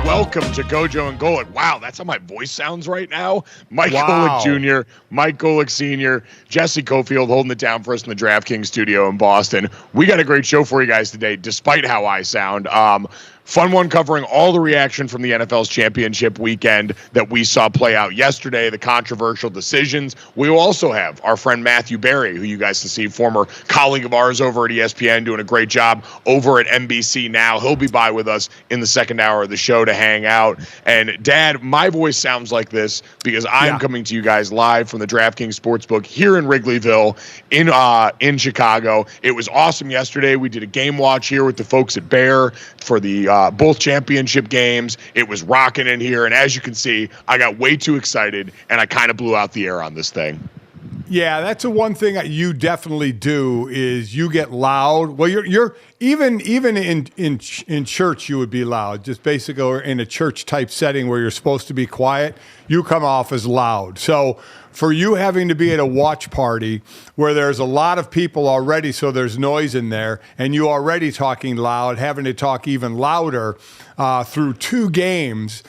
Welcome to GoJo Golic. Wow, that's how my voice sounds right now. Mike Golic Jr., Mike Golic Sr., Jesse Cofield holding it down for us in the DraftKings studio in Boston. We got a great show for you guys today, despite how I sound. Fun one covering all the reaction from the NFL's championship weekend that we saw play out yesterday, the controversial decisions. We will also have our friend Matthew Berry, who you guys can see, former colleague of ours over at ESPN, doing a great job over at NBC now. He'll be by with us in the second hour of the show to hang out. And Dad, my voice sounds like this because I'm coming to you guys live from the DraftKings Sportsbook here in Wrigleyville in Chicago. It was awesome yesterday. We did a game watch here with the folks at Bear for the both championship games. It was rocking in here, and as you can see, I got way too excited, and I kind of blew out the air on this thing. Yeah, that's the one thing that you definitely do is you get loud. Well, you're even in church you would be loud. Just basically in a church type setting where you're supposed to be quiet, you come off as loud. So for you having to be at a watch party where there's a lot of people already, so there's noise in there, and you already talking loud, having to talk even louder through two games,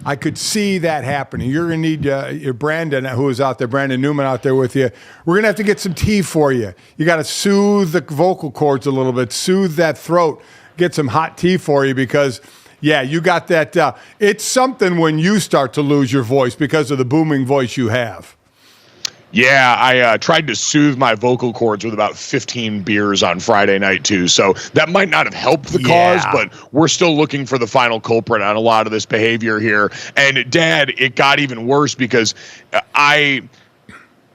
I could see that happening. You're going to need your Brandon, who is out there, Brandon Newman out there with you. We're going to have to get some tea for you. You got to soothe the vocal cords a little bit, soothe that throat, get some hot tea for you because, yeah, you got that. It's something when you start to lose your voice because of the booming voice you have. Yeah, I tried to soothe my vocal cords with about 15 beers on Friday night, too. So that might not have helped the cause, but we're still looking for the final culprit on a lot of this behavior here. And, Dad, it got even worse because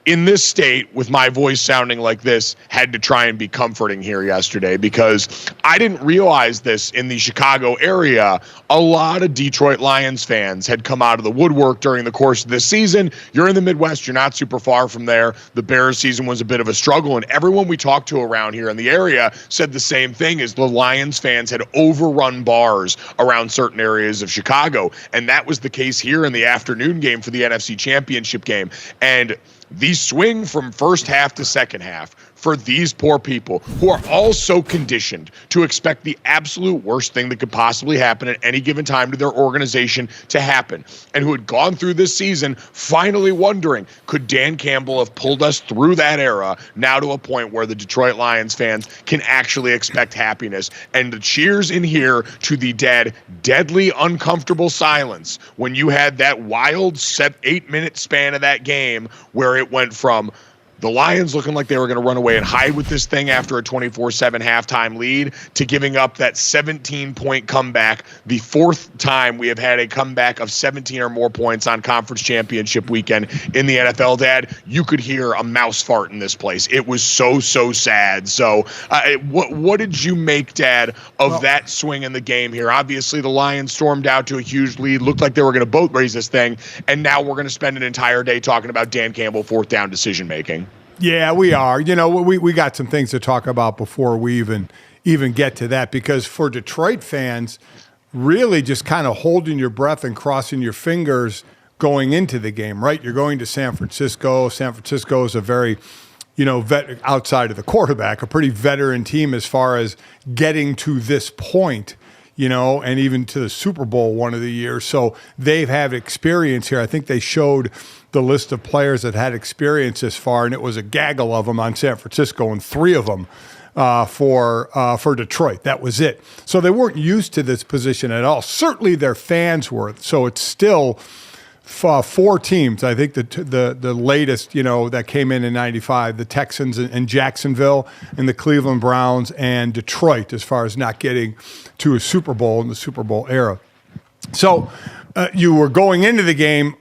in this state, with my voice sounding like this, had to try and be comforting here yesterday because I didn't realize this in the Chicago area. A lot of Detroit Lions fans had come out of the woodwork during the course of this season. You're in the Midwest. You're not super far from there. The Bears season was a bit of a struggle, and everyone we talked to around here in the area said the same thing, is the Lions fans had overrun bars around certain areas of Chicago, and that was the case here in the afternoon game for the NFC Championship game. And the swing from first half to second half for these poor people who are all so conditioned to expect the absolute worst thing that could possibly happen at any given time to their organization to happen, and who had gone through this season finally wondering, could Dan Campbell have pulled us through that era now to a point where the Detroit Lions fans can actually expect happiness? And the cheers in here to the deadly uncomfortable silence when you had that wild 8-minute span of that game where it went from the Lions looking like they were going to run away and hide with this thing after a 24-7 halftime lead to giving up that 17-point comeback, the fourth time we have had a comeback of 17 or more points on conference championship weekend in the NFL. Dad, you could hear a mouse fart in this place. It was so sad. So what did you make, Dad, of that swing in the game here? Obviously, the Lions stormed out to a huge lead, looked like they were going to boat race this thing, and now we're going to spend an entire day talking about Dan Campbell fourth down decision-making. Yeah, we are. You know, we got some things to talk about before we even get to that, because for Detroit fans, really just kind of holding your breath and crossing your fingers going into the game, right? You're going to San Francisco. San Francisco is a very, outside of the quarterback, a pretty veteran team as far as getting to this point. and even to the Super Bowl one of the years. So they've had experience here. I think they showed the list of players that had experience this far, and it was a gaggle of them on San Francisco and 3 of them for Detroit. That was it. So they weren't used to this position at all. Certainly their fans were. So it's still 4 teams. I think the latest, that came in '95, the Texans and Jacksonville, and the Cleveland Browns and Detroit, as far as not getting to a Super Bowl in the Super Bowl era. So you were going into the game,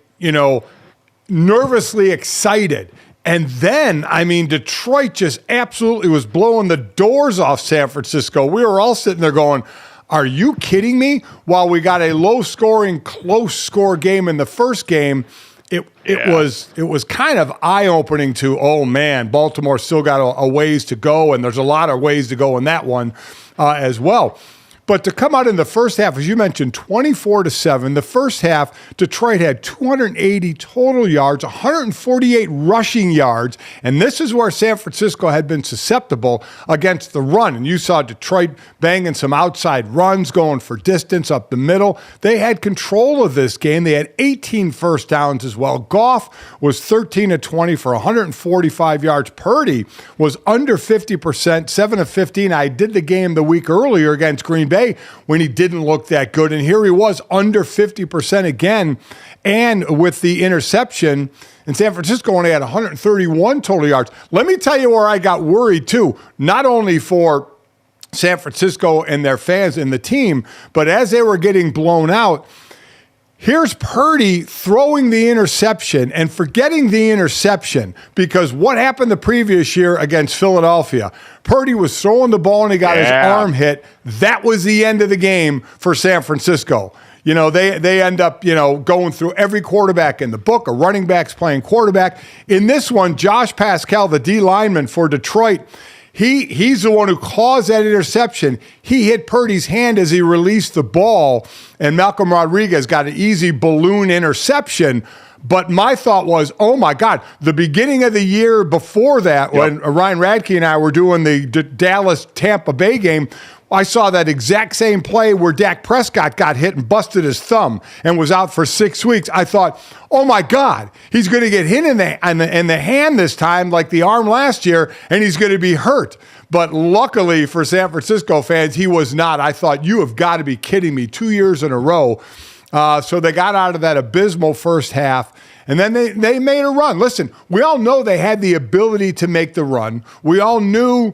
nervously excited. And then, Detroit just absolutely was blowing the doors off San Francisco. We were all sitting there going, are you kidding me? While we got a low-scoring, close-score game in the first game, it was kind of eye-opening to, oh, man, Baltimore still got a ways to go, and there's a lot of ways to go in that one as well. But to come out in the first half, as you mentioned, 24-7. The first half, Detroit had 280 total yards, 148 rushing yards, and this is where San Francisco had been susceptible against the run. And you saw Detroit banging some outside runs, going for distance up the middle. They had control of this game. They had 18 first downs as well. Goff was 13-20 for 145 yards. Purdy was under 50%, 7 of 15. I did the game the week earlier against Green Bay when he didn't look that good. And here he was under 50% again. And with the interception, and San Francisco only had 131 total yards. Let me tell you where I got worried too, not only for San Francisco and their fans and the team, but as they were getting blown out, here's Purdy throwing the interception and forgetting the interception, because what happened the previous year against Philadelphia? Purdy was throwing the ball and he got his arm hit. That was the end of the game for San Francisco. They end up, going through every quarterback in the book, a running back's playing quarterback. In this one, Josh Pascal, the D lineman for Detroit, He's the one who caused that interception. He hit Purdy's hand as he released the ball, and Malcolm Rodriguez got an easy balloon interception. But my thought was, oh, my God, the beginning of the year before that, when Ryan Radke and I were doing the Dallas-Tampa Bay game, I saw that exact same play where Dak Prescott got hit and busted his thumb and was out for 6 weeks. I thought, oh, my God, he's going to get hit in the hand this time like the arm last year, and he's going to be hurt. But luckily for San Francisco fans, he was not. I thought, you have got to be kidding me, 2 years in a row. So they got out of that abysmal first half, and then they made a run. Listen, we all know they had the ability to make the run. We all knew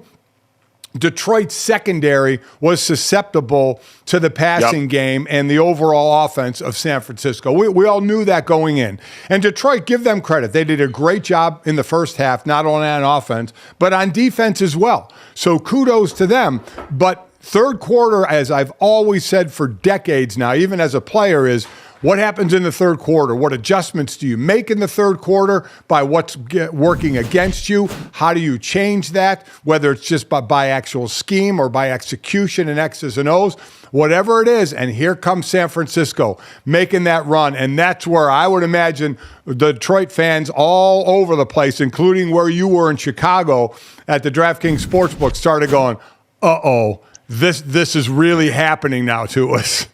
Detroit's secondary was susceptible to the passing game and the overall offense of San Francisco. We all knew that going in. And Detroit, give them credit. They did a great job in the first half, not only on offense, but on defense as well. So kudos to them. But third quarter, as I've always said for decades now, even as a player, is what happens in the third quarter? What adjustments do you make in the third quarter by what's working against you? How do you change that? Whether it's just by actual scheme or by execution and X's and O's, whatever it is. And here comes San Francisco making that run. And that's where I would imagine the Detroit fans all over the place, including where you were in Chicago at the DraftKings Sportsbook, started going, uh-oh, this is really happening now to us.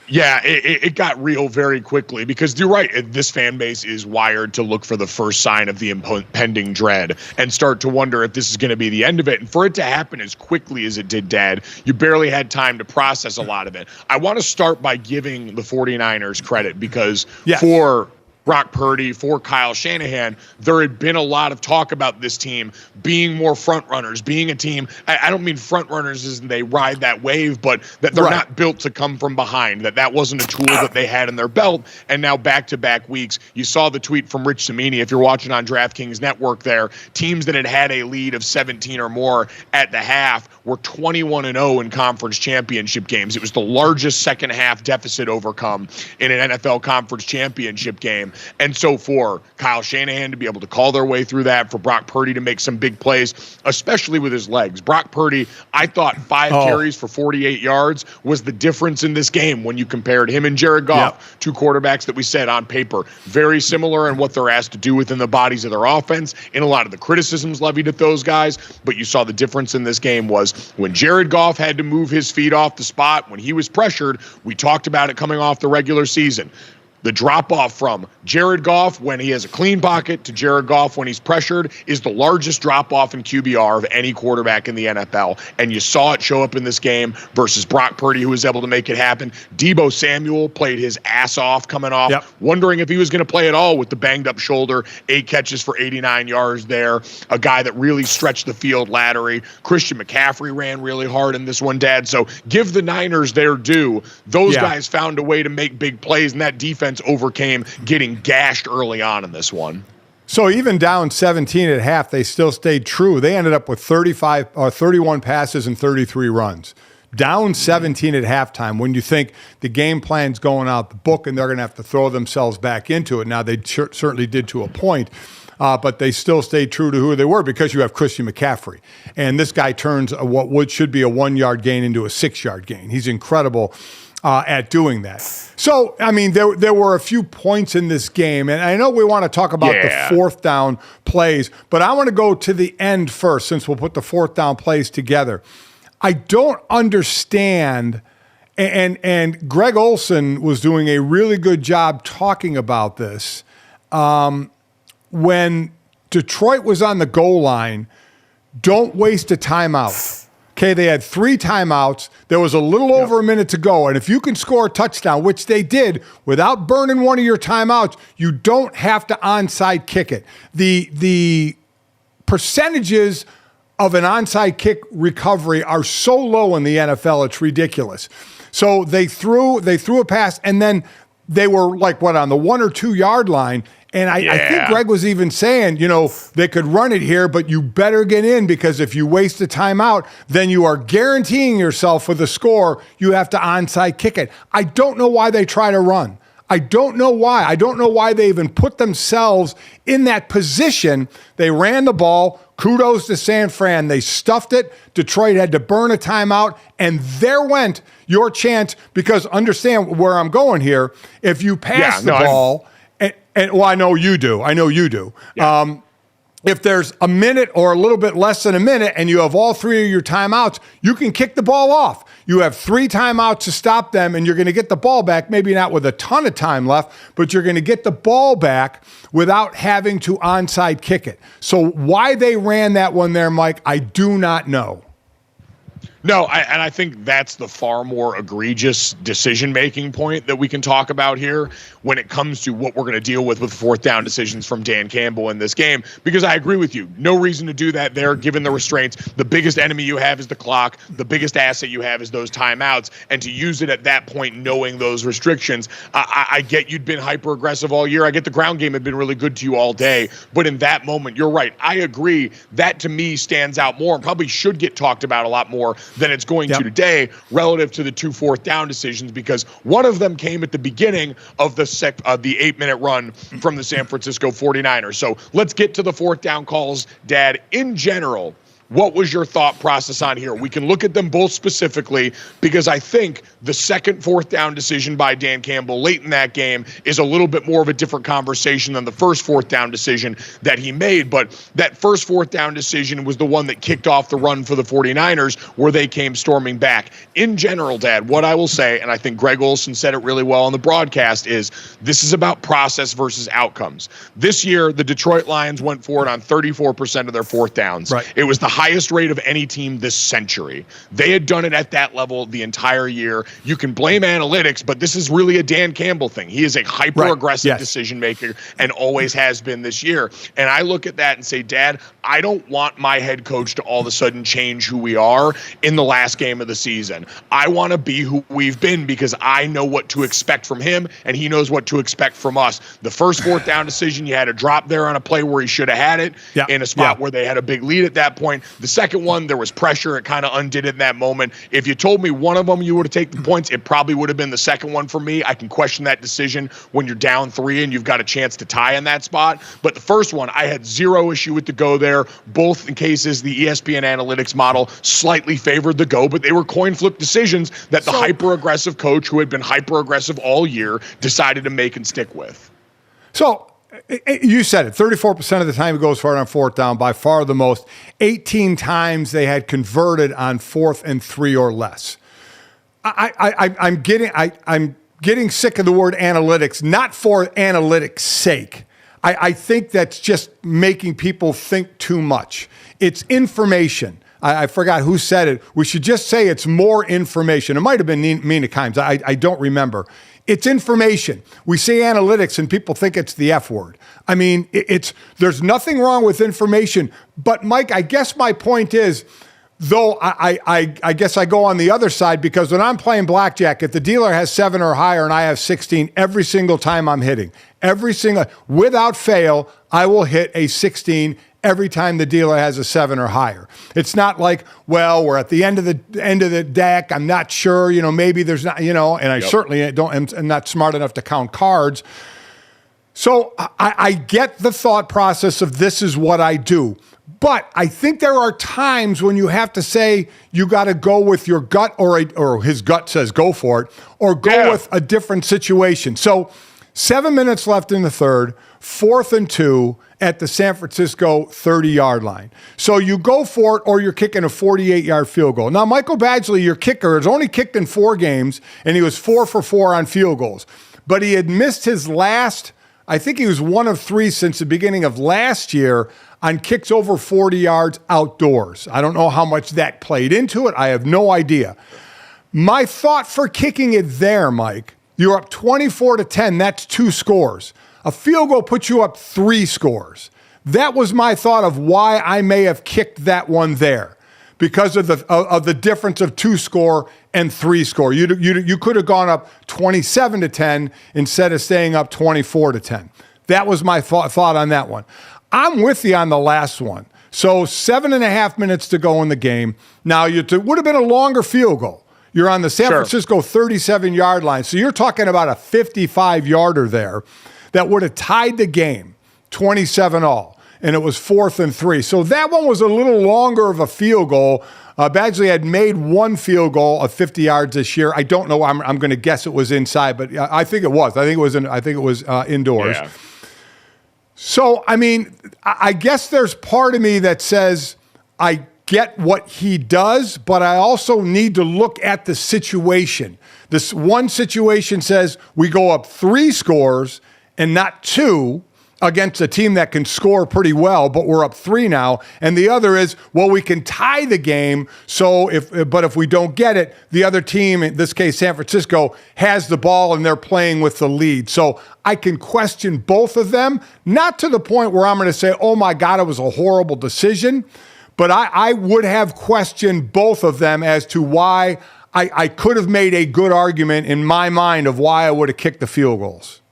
Yeah, it got real very quickly, because you're right. This fan base is wired to look for the first sign of the impending dread and start to wonder if this is going to be the end of it. And for it to happen as quickly as it did, Dad, you barely had time to process a lot of it. I want to start by giving the 49ers credit, because for Brock Purdy, for Kyle Shanahan, there had been a lot of talk about this team being more front runners, being a team. I don't mean front runners as they ride that wave, but that they're not built to come from behind, that wasn't a tool that they had in their belt. And now back-to-back weeks, you saw the tweet from Rich Cimini, if you're watching on DraftKings Network there, teams that had a lead of 17 or more at the half were 21-0 in conference championship games. It was the largest second half deficit overcome in an NFL conference championship game. And so for Kyle Shanahan to be able to call their way through that, for Brock Purdy to make some big plays, especially with his legs. Brock Purdy, I thought 5 carries for 48 yards was the difference in this game when you compared him and Jared Goff, two quarterbacks that we said on paper very similar in what they're asked to do within the bodies of their offense, in a lot of the criticisms levied at those guys. But you saw the difference in this game was when Jared Goff had to move his feet off the spot, when he was pressured, we talked about it coming off the regular season. The drop-off from Jared Goff when he has a clean pocket to Jared Goff when he's pressured is the largest drop-off in QBR of any quarterback in the NFL. And you saw it show up in this game versus Brock Purdy, who was able to make it happen. Deebo Samuel played his ass off coming off, wondering if he was going to play at all with the banged-up shoulder. 8 catches for 89 yards there. A guy that really stretched the field laterally. Christian McCaffrey ran really hard in this one, Dad. So give the Niners their due. Those guys found a way to make big plays, and that defense overcame getting gashed early on in this one. So even down 17 at half, they still stayed true. They ended up with 31 passes and 33 runs. Down 17 at halftime, when you think the game plan's going out the book and they're going to have to throw themselves back into it. Now, they certainly did to a point, but they still stayed true to who they were because you have Christian McCaffrey. And this guy turns what should be a 1-yard gain into a 6-yard gain. He's incredible at doing that. So, I mean, there were a few points in this game, and I know we want to talk about the fourth down plays, but I want to go to the end first since we'll put the fourth down plays together. I don't understand, and Greg Olsen was doing a really good job talking about this. When Detroit was on the goal line, don't waste a timeout. Okay, they had 3 timeouts. There was a little over a minute to go. And if you can score a touchdown, which they did, without burning one of your timeouts, you don't have to onside kick it. The percentages of an onside kick recovery are so low in the NFL, it's ridiculous. So they threw a pass, and then they were like, on the 1 or 2 yard line. And I think Greg was even saying, they could run it here, but you better get in because if you waste a timeout, then you are guaranteeing yourself with the score. You have to onside kick it. I don't know why they try to run. I don't know why. I don't know why they even put themselves in that position. They ran the ball. Kudos to San Fran. They stuffed it. Detroit had to burn a timeout, and there went your chance because understand where I'm going here. If you pass the ball... And I know you do. Yeah. If there's a minute or a little bit less than a minute and you have all 3 of your timeouts, you can kick the ball off. You have 3 timeouts to stop them, and you're going to get the ball back, maybe not with a ton of time left, but you're going to get the ball back without having to onside kick it. So why they ran that one there, Mike, I do not know. No, and I think that's the far more egregious decision-making point that we can talk about here when it comes to what we're going to deal with fourth down decisions from Dan Campbell in this game, because I agree with you. No reason to do that there, given the restraints. The biggest enemy you have is the clock. The biggest asset you have is those timeouts, and to use it at that point knowing those restrictions, I get you'd been hyper-aggressive all year. I get the ground game had been really good to you all day, but in that moment, you're right. I agree. That, to me, stands out more and probably should get talked about a lot more than it's going to today relative to the 2 fourth down decisions, because one of them came at the beginning of the 8-minute run from the San Francisco 49ers. So let's get to the fourth down calls, Dad. In general, what was your thought process on here? We can look at them both specifically because I think the second fourth down decision by Dan Campbell late in that game is a little bit more of a different conversation than the first fourth down decision that he made. But that first fourth down decision was the one that kicked off the run for the 49ers where they came storming back. In general, Dad, what I will say, and I think Greg Olsen said it really well on the broadcast, is this is about process versus outcomes. This year, the Detroit Lions went for it on 34% of their fourth downs. Right. It was the highest rate of any team this century. They had done it at that level the entire year. You can blame analytics, but this is really a Dan Campbell thing. He is a hyper-aggressive decision maker and always has been this year. And I look at that and say, Dad, I don't want my head coach to all of a sudden change who we are in the last game of the season. I want to be who we've been because I know what to expect from him and he knows what to expect from us. The first fourth down decision, you had a drop there on a play where he should have had it in a spot where they had a big lead at that point. The second one, there was pressure. It kind of undid it in that moment. If you told me one of them you would have taken the points, it probably would have been the second one for me. I can question that decision when you're down 3 and you've got a chance to tie in that spot. But the first one, I had zero issue with the go there. Both in cases, the ESPN analytics model slightly favored the go, but they were coin flip decisions that the hyper-aggressive coach who had been hyper-aggressive all year decided to make and stick with. So you said it, 34% of the time it goes for it on fourth down, by far the most. 18 times they had converted on 4th and 3 or less. I'm getting sick of the word analytics, not for analytics' sake. I think that's just making people think too much. It's information. I forgot who said it. We should just say it's more information. It might have been Mina Kimes. I don't remember. It's information. We say analytics and people think it's the F word. I mean, there's nothing wrong with information. But Mike, I guess my point is, though I guess I go on the other side, because when I'm playing blackjack, if the dealer has 7 or higher and I have 16, every single time I'm hitting. Without fail, I will hit a 16 every time the dealer has a 7 or higher. It's not like, well, we're at the end of the deck. I'm not sure, maybe there's not, and I certainly am not smart enough to count cards. So I get the thought process of this is what I do. But I think there are times when you have to say you got to go with your gut, or his gut says go for it, or go with a different situation. So 7 minutes left in the third, 4th and 2 at the San Francisco 30-yard line. So you go for it, or you're kicking a 48-yard field goal. Now, Michael Badgley, your kicker, has only kicked in 4 games, and he was 4 for 4 on field goals. But he had missed his last, I think he was 1 of 3 since the beginning of last year on kicks over 40 yards outdoors. I don't know how much that played into it. I have no idea. My thought for kicking it there, Mike, you're up 24-10. That's 2 scores. A field goal puts you up 3 scores. That was my thought of why I may have kicked that one there, because of the difference of 2 score and 3 score. You could have gone up 27-10 instead of staying up 24-10. That was my thought on that one. I'm with you on the last one. So 7.5 minutes to go in the game. Now, it would have been a longer field goal. You're on the San Francisco 37-yard line. So you're talking about a 55-yarder there that would have tied the game, 27-all. And it was 4th and 3. So that one was a little longer of a field goal. Badgley had made 1 field goal of 50 yards this year. I don't know. I'm going to guess it was inside, but I think it was. I think it was indoors. Yeah. So, I mean, I guess there's part of me that says I get what he does, but I also need to look at the situation. This one situation says we go up 3 scores and not 2 against a team that can score pretty well, but we're up 3 now. And the other is, well, we can tie the game. So if we don't get it, the other team, in this case, San Francisco, has the ball and they're playing with the lead. So I can question both of them, not to the point where I'm going to say, oh my God, it was a horrible decision. But I would have questioned both of them as to why I could have made a good argument in my mind of why I would have kicked the field goals.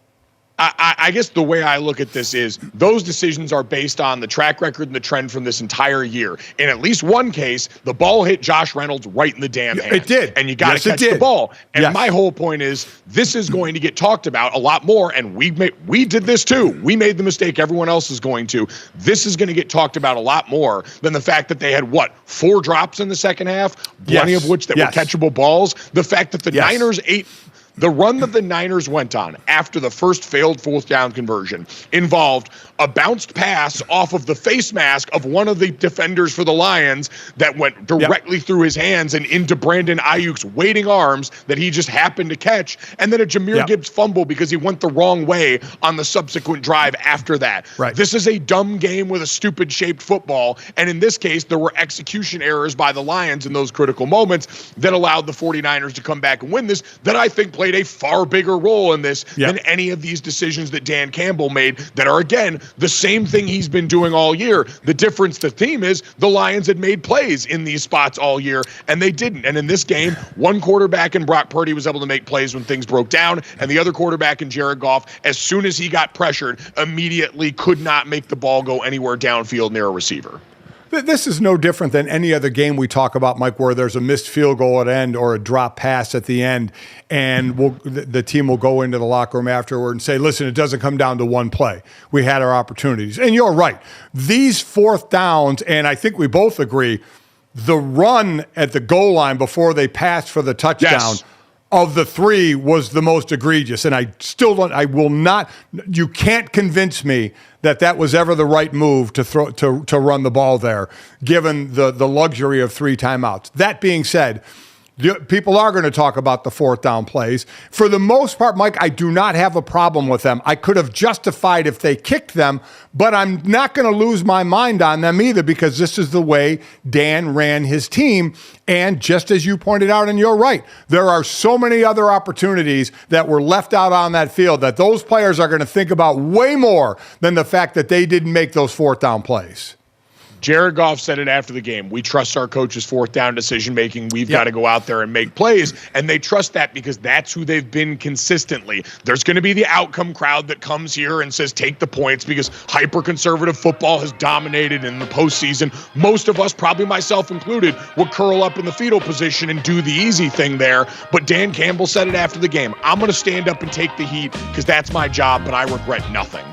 I guess the way I look at this is those decisions are based on the track record and the trend from this entire year. In at least one case, the ball hit Josh Reynolds right in the damn hand. It did. And you got to catch the ball. And my whole point is this is going to get talked about a lot more. And we did this too. We made the mistake everyone else is going to. This is going to get talked about a lot more than the fact that they had, 4 drops in the second half, plenty of which that were catchable balls. The fact that the Niners the run that the Niners went on after the first failed 4th down conversion involved a bounced pass off of the face mask of one of the defenders for the Lions that went directly through his hands and into Brandon Ayuk's waiting arms that he just happened to catch, and then a Jahmyr Gibbs fumble because he went the wrong way on the subsequent drive after that. Right. This is a dumb game with a stupid-shaped football, and in this case, there were execution errors by the Lions in those critical moments that allowed the 49ers to come back and win this, that I think played a far bigger role in this than any of these decisions that Dan Campbell made that are, again, the same thing he's been doing all year. The difference, the theme is the Lions had made plays in these spots all year, and they didn't. And in this game, one quarterback in Brock Purdy was able to make plays when things broke down, and the other quarterback in Jared Goff, as soon as he got pressured, immediately could not make the ball go anywhere downfield near a receiver. This is no different than any other game we talk about, Mike, where there's a missed field goal at end or a drop pass at the end, and the team will go into the locker room afterward and say, listen, it doesn't come down to one play. We had our opportunities. And you're right. These fourth downs, and I think we both agree, the run at the goal line before they passed for the touchdown, yes, of the three was the most egregious. And I will not, you can't convince me that was ever the right move to run the ball there, given the luxury of 3 timeouts. That being said, people are going to talk about the fourth down plays. For the most part, Mike, I do not have a problem with them. I could have justified if they kicked them, but I'm not going to lose my mind on them either, because this is the way Dan ran his team. And just as you pointed out, and you're right, there are so many other opportunities that were left out on that field that those players are going to think about way more than the fact that they didn't make those fourth down plays. Jared Goff said it after the game. We trust our coach's fourth down decision-making. We've got to go out there and make plays. And they trust that because that's who they've been consistently. There's going to be the outcome crowd that comes here and says, take the points, because hyper-conservative football has dominated in the postseason. Most of us, probably myself included, would curl up in the fetal position and do the easy thing there. But Dan Campbell said it after the game. I'm going to stand up and take the heat because that's my job, but I regret nothing.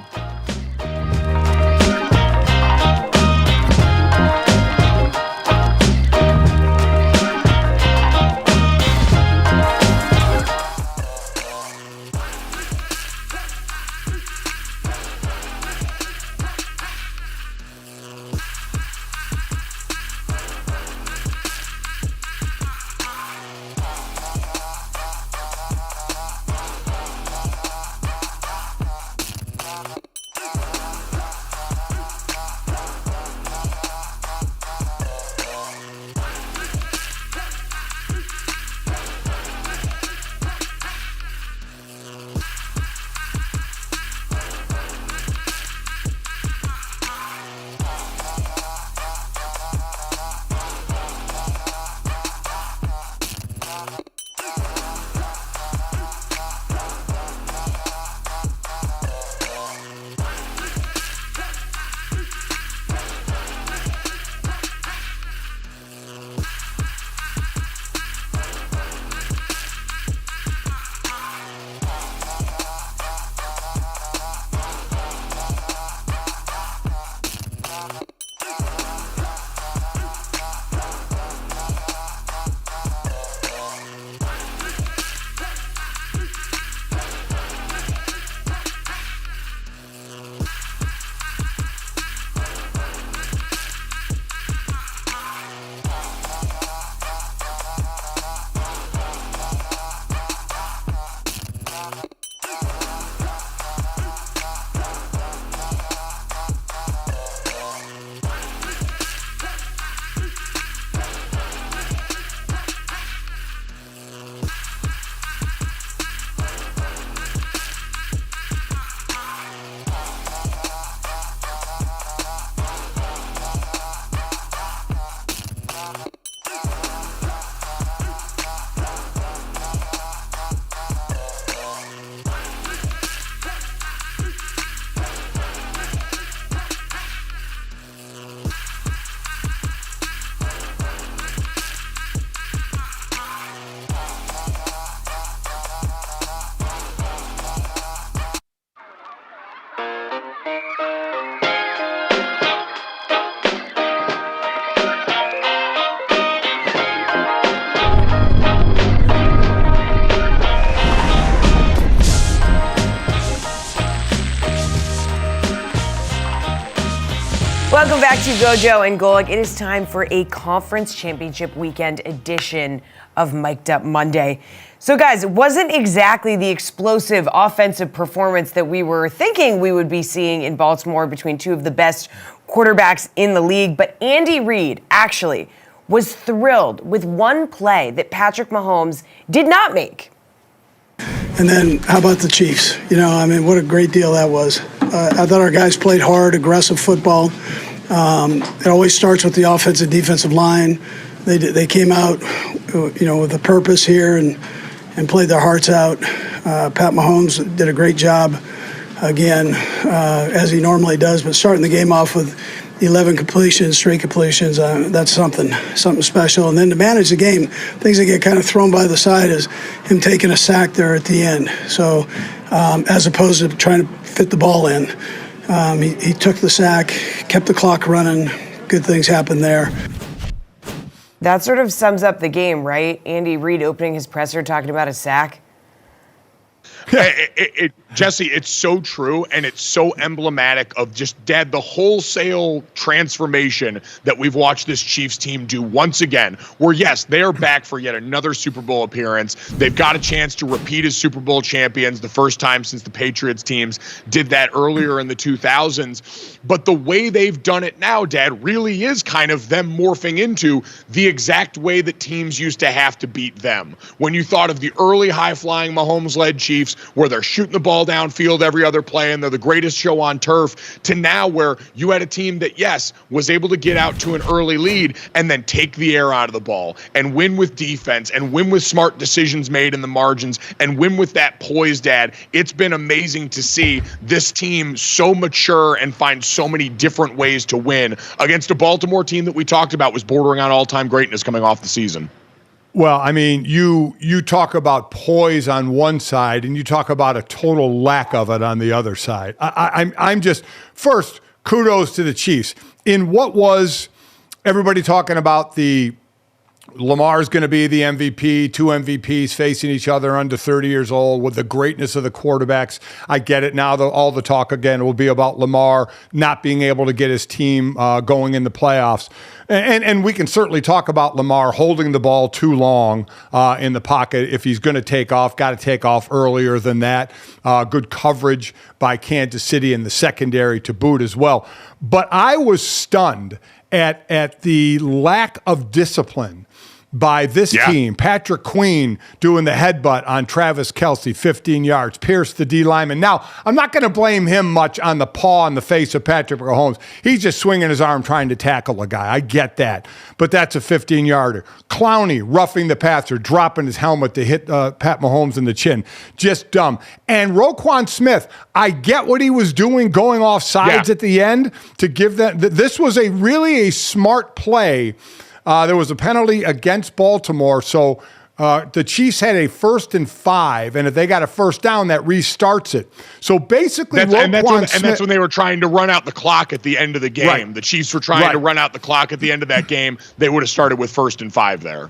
Welcome back to GoJo and Golic. It is time for a conference championship weekend edition of Mic'd Up Monday. So guys, it wasn't exactly the explosive offensive performance that we were thinking we would be seeing in Baltimore between two of the best quarterbacks in the league, but Andy Reid actually was thrilled with one play that Patrick Mahomes did not make. And then how about the Chiefs? What a great deal that was. I thought our guys played hard, aggressive football. It always starts with the offensive defensive line. They came out, with a purpose here and played their hearts out. Pat Mahomes did a great job again, as he normally does, but starting the game off with 11 completions, straight completions. That's something special. And then to manage the game, things that get kind of thrown by the side is him taking a sack there at the end. So as opposed to trying to fit the ball in, he took the sack, kept the clock running. Good things happened there. That sort of sums up the game, right? Andy Reid opening his presser talking about a sack. Jesse, it's so true, and it's so emblematic of just, Dad, the wholesale transformation that we've watched this Chiefs team do once again, where, yes, they are back for yet another Super Bowl appearance. They've got a chance to repeat as Super Bowl champions, the first time since the Patriots teams did that earlier in the 2000s. But the way they've done it now, Dad, really is kind of them morphing into the exact way that teams used to have to beat them. When you thought of the early high-flying Mahomes-led Chiefs, where they're shooting the ball downfield every other play and they're the greatest show on turf, to now where you had a team that, yes, was able to get out to an early lead and then take the air out of the ball and win with defense and win with smart decisions made in the margins and win with that poise, Dad. It's been amazing to see this team so mature and find so many different ways to win against a Baltimore team that we talked about was bordering on all-time greatness coming off the season. Well, I mean, you talk about poise on one side, and you talk about a total lack of it on the other side. I'm just, first, kudos to the Chiefs. In what was everybody talking about, the Lamar's going to be the MVP, two MVPs facing each other under 30 years old with the greatness of the quarterbacks. I get it now. All the talk again will be about Lamar not being able to get his team going in the playoffs. And we can certainly talk about Lamar holding the ball too long in the pocket. If he's going to take off, got to take off earlier than that. Good coverage by Kansas City in the secondary to boot as well. But I was stunned at the lack of discipline by this team. Patrick Queen doing the headbutt on Travis Kelce, 15 yards, pierced the D lineman. Now, I'm not going to blame him much on the paw in the face of Patrick Mahomes. He's just swinging his arm trying to tackle a guy. I get that. But that's a 15-yarder. Clowney roughing the passer, dropping his helmet to hit Pat Mahomes in the chin. Just dumb. And Roquan Smith, I get what he was doing, going off sides at the end to give that. This was really a smart play. There was a penalty against Baltimore, so the Chiefs had a 1st and 5, and if they got a first down, that restarts it. So basically, that's when they were trying to run out the clock at the end of the game. Right. The Chiefs were trying to run out the clock at the end of that game. They would have started with 1st and 5 there.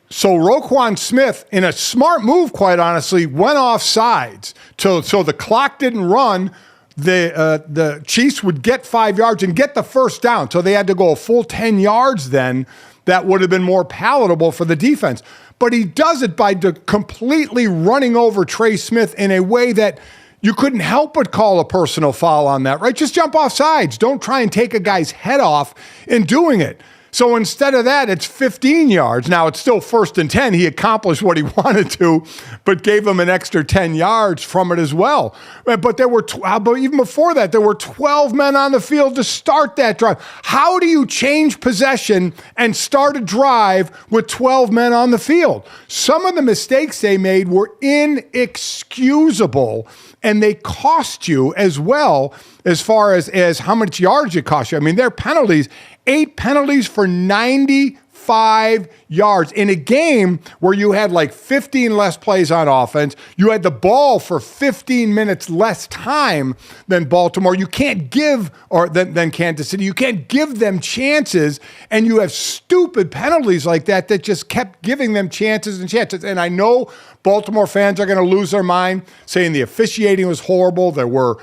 So Roquan Smith, in a smart move, quite honestly, went off sides. So the clock didn't run. The Chiefs would get 5 yards and get the first down. So they had to go a full 10 yards then. That would have been more palatable for the defense. But he does it by completely running over Trey Smith in a way that you couldn't help but call a personal foul on that, right? Just jump off sides. Don't try and take a guy's head off in doing it. So instead of that, it's 15 yards. Now, it's still 1st and 10. He accomplished what he wanted to, but gave him an extra 10 yards from it as well. But there were, but even before that, there were 12 men on the field to start that drive. How do you change possession and start a drive with 12 men on the field? Some of the mistakes they made were inexcusable, and they cost you as well as far as how much yards it cost you. I mean, their penalties, 8 penalties for 95 yards in a game where you had like 15 less plays on offense. You had the ball for 15 minutes less time than Baltimore. You can't give, or than Kansas City. You can't give them chances, and you have stupid penalties like that just kept giving them chances and chances. And I know Baltimore fans are going to lose their mind saying the officiating was horrible. There were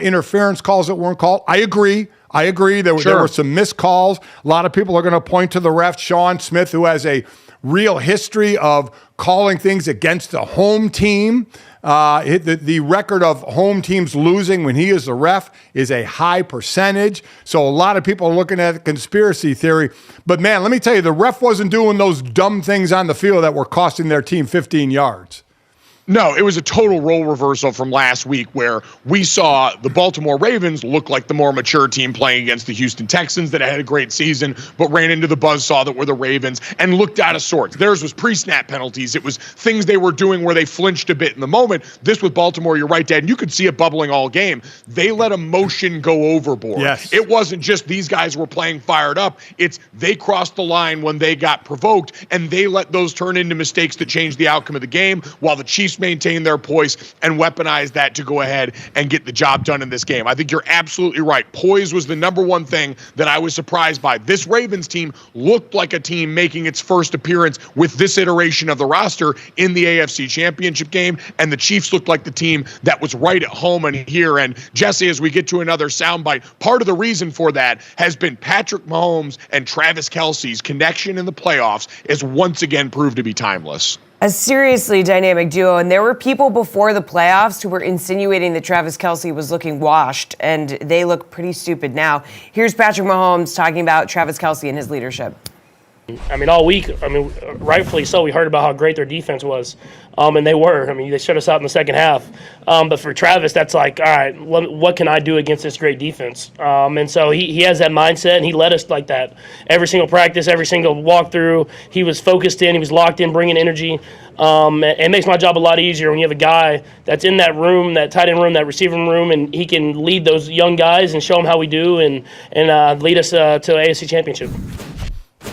interference calls that weren't called. I agree. There were some missed calls. A lot of people are going to point to the ref, Sean Smith, who has a real history of calling things against the home team. The record of home teams losing when he is the ref is a high percentage. So a lot of people are looking at conspiracy theory. But, man, let me tell you, the ref wasn't doing those dumb things on the field that were costing their team 15 yards. No, it was a total role reversal from last week where we saw the Baltimore Ravens look like the more mature team playing against the Houston Texans that had a great season, but ran into the buzzsaw that were the Ravens and looked out of sorts. Theirs was pre-snap penalties. It was things they were doing where they flinched a bit in the moment. This with Baltimore, you're right, Dad, and you could see it bubbling all game. They let emotion go overboard. Yes. It wasn't just these guys were playing fired up. It's they crossed the line when they got provoked, and they let those turn into mistakes that changed the outcome of the game, while the Chiefs maintain their poise and weaponize that to go ahead and get the job done in this game. I think you're absolutely right. Poise was the number one thing that I was surprised by. This Ravens team looked like a team making its first appearance with this iteration of the roster in the AFC Championship game, and the Chiefs looked like the team that was right at home and here. And Jesse, as we get to another soundbite, part of the reason for that has been Patrick Mahomes and Travis Kelce's connection in the playoffs is once again proved to be timeless. A seriously dynamic duo, and there were people before the playoffs who were insinuating that Travis Kelce was looking washed, and they look pretty stupid now. Here's Patrick Mahomes talking about Travis Kelce and his leadership. I mean, all week, rightfully so, we heard about how great their defense was, and they were. I mean, they shut us out in the second half. But for Travis, that's like, all right, what can I do against this great defense? And so he has that mindset, and he led us like that. Every single practice, every single walkthrough, he was focused in, he was locked in, bringing energy. It makes my job a lot easier when you have a guy that's in that room, that tight end room, that receiving room, and he can lead those young guys and show them how we do and lead us to an AFC Championship.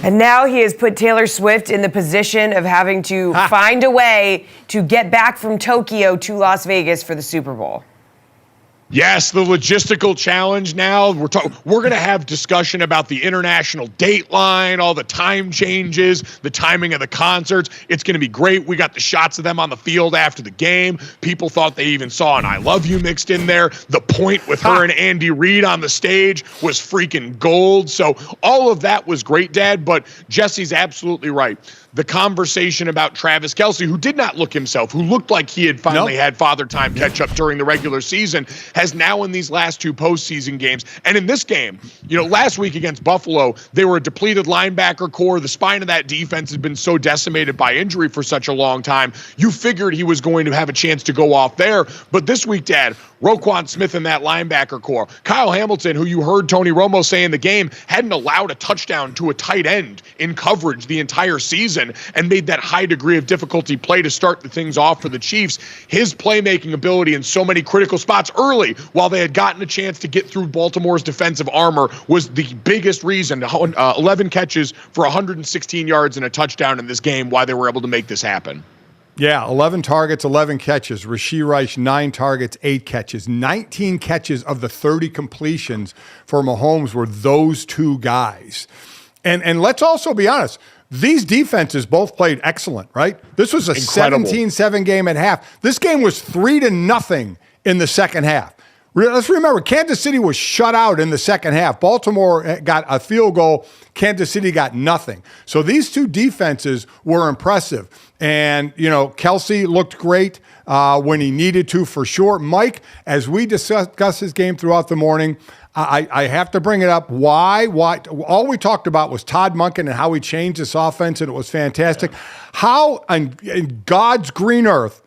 And now he has put Taylor Swift in the position of having to find a way to get back from Tokyo to Las Vegas for the Super Bowl. Yes, the logistical challenge now. We're going to have discussion about the international date line, all the time changes, the timing of the concerts. It's going to be great. We got the shots of them on the field after the game. People thought they even saw an I Love You mixed in there. The point with her and Andy Reid on the stage was freaking gold. So all of that was great, Dad, but Jesse's absolutely right. The conversation about Travis Kelce, who did not look himself, who looked like he had finally had father time catch up during the regular season, has now in these last two postseason games. And in this game, last week against Buffalo, they were a depleted linebacker core. The spine of that defense had been so decimated by injury for such a long time. You figured he was going to have a chance to go off there. But this week, Dad, Roquan Smith in that linebacker core. Kyle Hamilton, who you heard Tony Romo say in the game, hadn't allowed a touchdown to a tight end in coverage the entire season and made that high degree of difficulty play to start the things off for the Chiefs. His playmaking ability in so many critical spots early, while they had gotten a chance to get through Baltimore's defensive armor, was the biggest reason. 11 catches for 116 yards and a touchdown in this game, why they were able to make this happen. Yeah, 11 targets, 11 catches. Rashee Rice, 9 targets, 8 catches. 19 catches of the 30 completions for Mahomes were those two guys. And let's also be honest, these defenses both played excellent, right? This was a 17-7 game at half. This game was 3-0 in the second half. Let's remember, Kansas City was shut out in the second half. Baltimore got a field goal. Kansas City got nothing. So these two defenses were impressive. And, Kelce looked great when he needed to, for sure. Mike, as we discuss his game throughout the morning, I have to bring it up. Why? All we talked about was Todd Monken and how he changed this offense, and it was fantastic. Yeah. How, in God's green earth,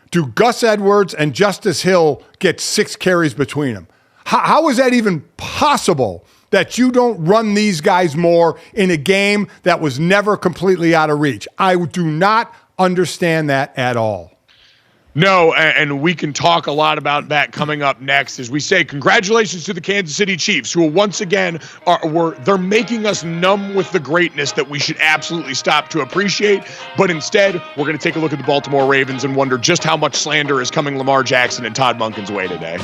do Gus Edwards and Justice Hill get 6 carries between them? How is that even possible that you don't run these guys more in a game that was never completely out of reach? I do not understand that at all. No, and we can talk a lot about that coming up next. As we say, congratulations to the Kansas City Chiefs, who once again they're making us numb with the greatness that we should absolutely stop to appreciate. But instead, we're going to take a look at the Baltimore Ravens and wonder just how much slander is coming Lamar Jackson and Todd Monken's way today.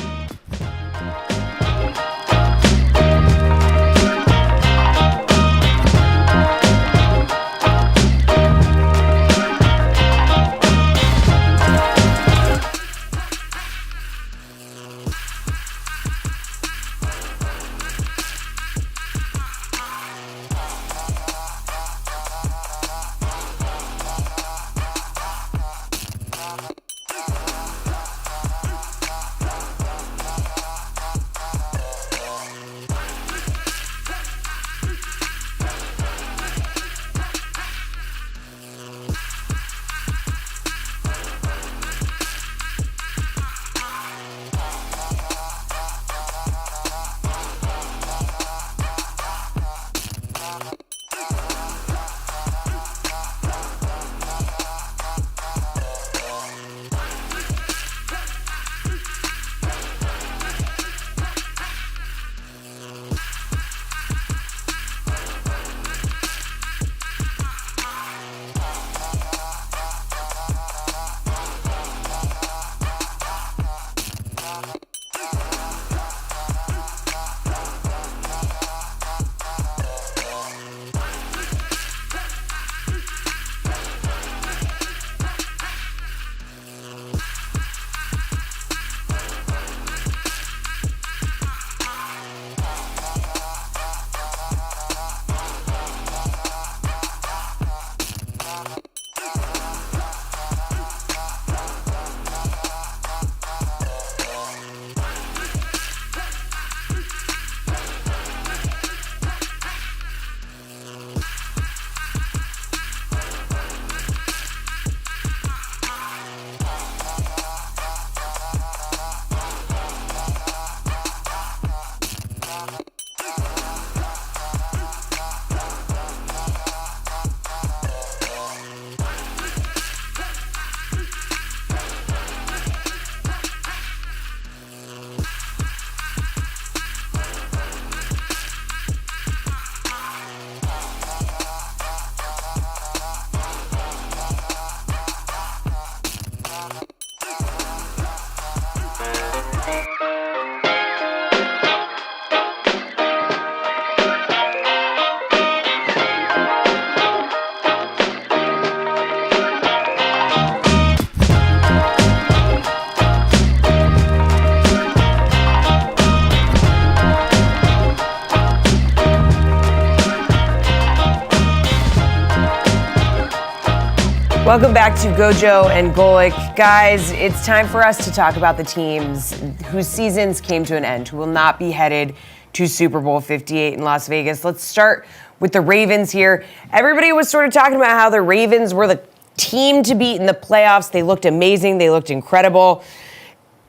Welcome back to GoJo and Golic. Guys, it's time for us to talk about the teams whose seasons came to an end, who will not be headed to Super Bowl 58 in Las Vegas. Let's start with the Ravens here. Everybody was sort of talking about how the Ravens were the team to beat in the playoffs. They looked amazing. They looked incredible.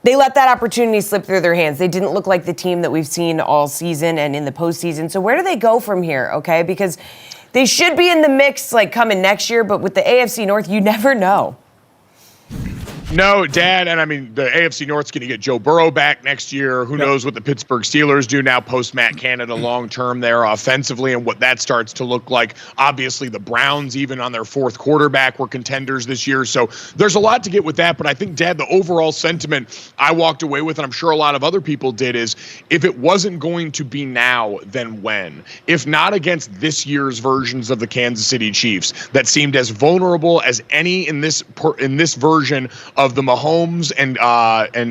They let that opportunity slip through their hands. They didn't look like the team that we've seen all season and in the postseason. So where do they go from here, okay? Because they should be in the mix like coming next year, but with the AFC North, you never know. No, Dad, and I mean, the AFC North's going to get Joe Burrow back next year. Who knows what the Pittsburgh Steelers do now post Matt Canada long-term there offensively and what that starts to look like. Obviously, the Browns, even on their fourth quarterback, were contenders this year. So there's a lot to get with that. But I think, Dad, the overall sentiment I walked away with, and I'm sure a lot of other people did, is if it wasn't going to be now, then when? If not against this year's versions of the Kansas City Chiefs that seemed as vulnerable as any in this version of the Mahomes and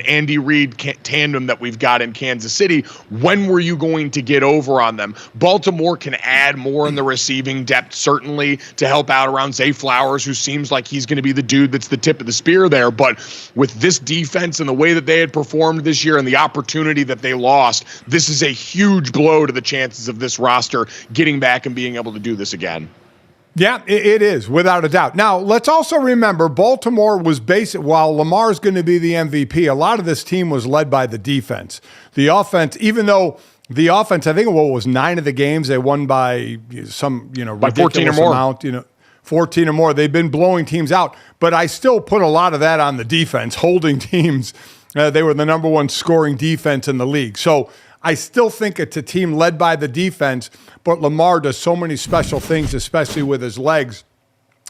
Andy Reid tandem that we've got in Kansas City, when were you going to get over on them? Baltimore can add more in the receiving depth, certainly, to help out around Zay Flowers, who seems like he's going to be the dude that's the tip of the spear there. But with this defense and the way that they had performed this year and the opportunity that they lost, this is a huge blow to the chances of this roster getting back and being able to do this again. Yeah, it is, without a doubt. Now, let's also remember Baltimore was while Lamar's going to be the MVP, a lot of this team was led by the defense. The offense, even though the offense, I think what was 9 of the games, they won by some, by 14 or more. Amount, 14 or more. They've been blowing teams out, but I still put a lot of that on the defense, holding teams. They were the number one scoring defense in the league. So I still think it's a team led by the defense, but Lamar does so many special things, especially with his legs,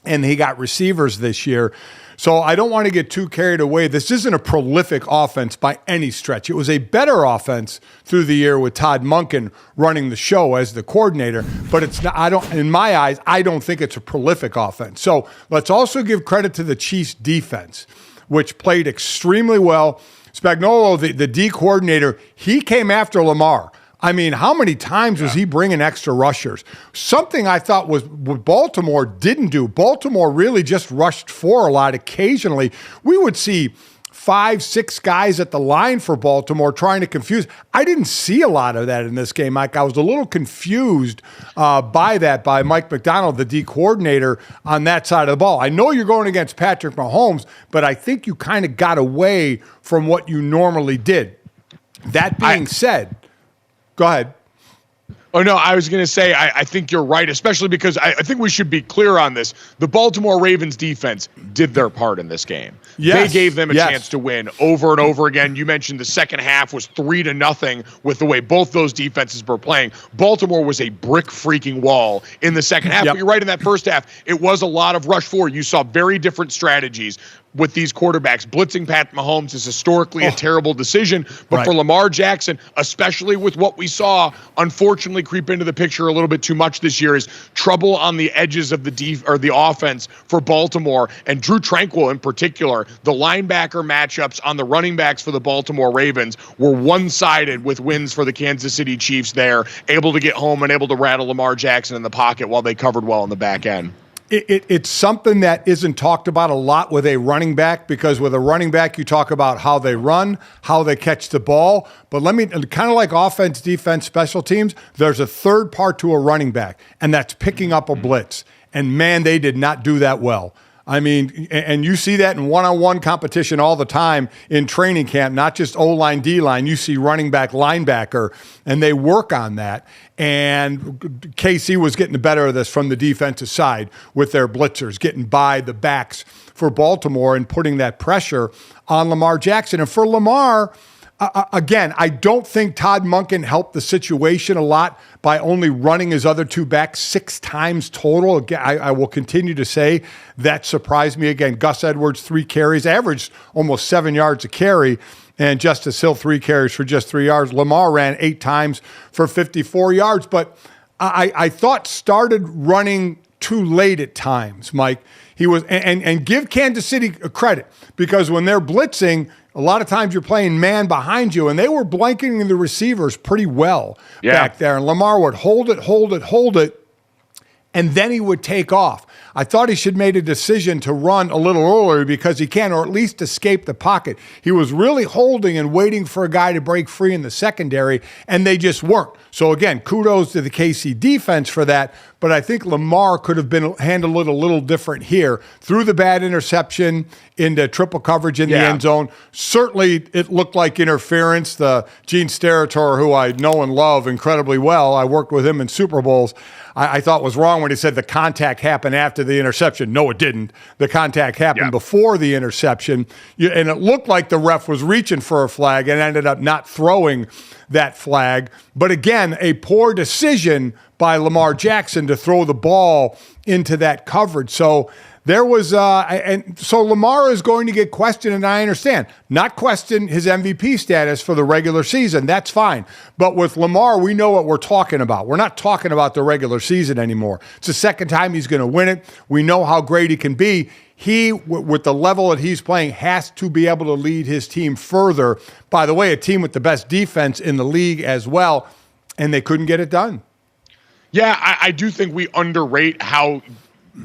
and he got receivers this year. So I don't want to get too carried away. This isn't a prolific offense by any stretch. It was a better offense through the year with Todd Monken running the show as the coordinator, but it's not, in my eyes, I don't think it's a prolific offense. So let's also give credit to the Chiefs defense, which played extremely well. Spagnuolo, the D coordinator, he came after Lamar. I mean, how many times was he bringing extra rushers? Something I thought was what Baltimore didn't do. Baltimore really just rushed for a lot. Occasionally, we would see 5, 6 guys at the line for Baltimore trying to confuse. I didn't see a lot of that in this game, Mike. I was a little confused by Mike McDonald, the D coordinator, on that side of the ball. I know you're going against Patrick Mahomes, but I think you kind of got away from what you normally did. That being said, go ahead. Oh, no, I was going to say, I think you're right, especially because I think we should be clear on this. The Baltimore Ravens defense did their part in this game. Yes. They gave them a chance to win over and over again. You mentioned the second half was 3-0 with the way both those defenses were playing. Baltimore was a brick freaking wall in the second half. But you're right, in that first half, it was a lot of rush forward. You saw very different strategies with these quarterbacks. Blitzing Pat Mahomes is historically a terrible decision, but for Lamar Jackson, especially with what we saw, unfortunately creep into the picture a little bit too much this year, is trouble on the edges of the offense for Baltimore, and Drew Tranquill in particular. The linebacker matchups on the running backs for the Baltimore Ravens were one-sided with wins for the Kansas City Chiefs there, able to get home and able to rattle Lamar Jackson in the pocket while they covered well in the back end. It's something that isn't talked about a lot with a running back, because with a running back, you talk about how they run, how they catch the ball. But kind of like offense, defense, special teams, there's a third part to a running back, and that's picking up a blitz. And man, they did not do that well. I mean, and you see that in one-on-one competition all the time in training camp, not just O-line, D-line. You see running back, linebacker, and they work on that. And KC was getting the better of this from the defensive side with their blitzers, getting by the backs for Baltimore and putting that pressure on Lamar Jackson. And for Lamar, again, I don't think Todd Monken helped the situation a lot by only running his other 2 backs 6 times total. Again, I will continue to say that surprised me. Again, Gus Edwards, 3 carries, averaged almost 7 yards a carry, and Justice Hill, 3 carries for just 3 yards. Lamar ran 8 times for 54 yards, but I thought started running too late at times, Mike. He was, and give Kansas City credit, because when they're blitzing, a lot of times you're playing man behind you, and they were blanketing the receivers pretty well back there. And Lamar would hold it, and then he would take off. I thought he should made a decision to run a little earlier because he can, or at least escape the pocket. He was really holding and waiting for a guy to break free in the secondary, and they just weren't. So again, kudos to the KC defense for that, but I think Lamar could have been handled a little different here. Threw the bad interception into triple coverage in the end zone. Certainly it looked like interference. The Gene Steratore, who I know and love incredibly well, I worked with him in Super Bowls, I thought was wrong when he said the contact happened after the interception. No, it didn't. The contact happened before the interception, and it looked like the ref was reaching for a flag and ended up not throwing that flag. But again, a poor decision by Lamar Jackson to throw the ball into that coverage. So there was, and so Lamar is going to get questioned, and I understand. Not question his MVP status for the regular season. That's fine. But with Lamar, we know what we're talking about. We're not talking about the regular season anymore. It's the second time he's going to win it. We know how great he can be. He, with the level that he's playing, has to be able to lead his team further. By the way, a team with the best defense in the league as well, and they couldn't get it done. Yeah, I do think we underrate how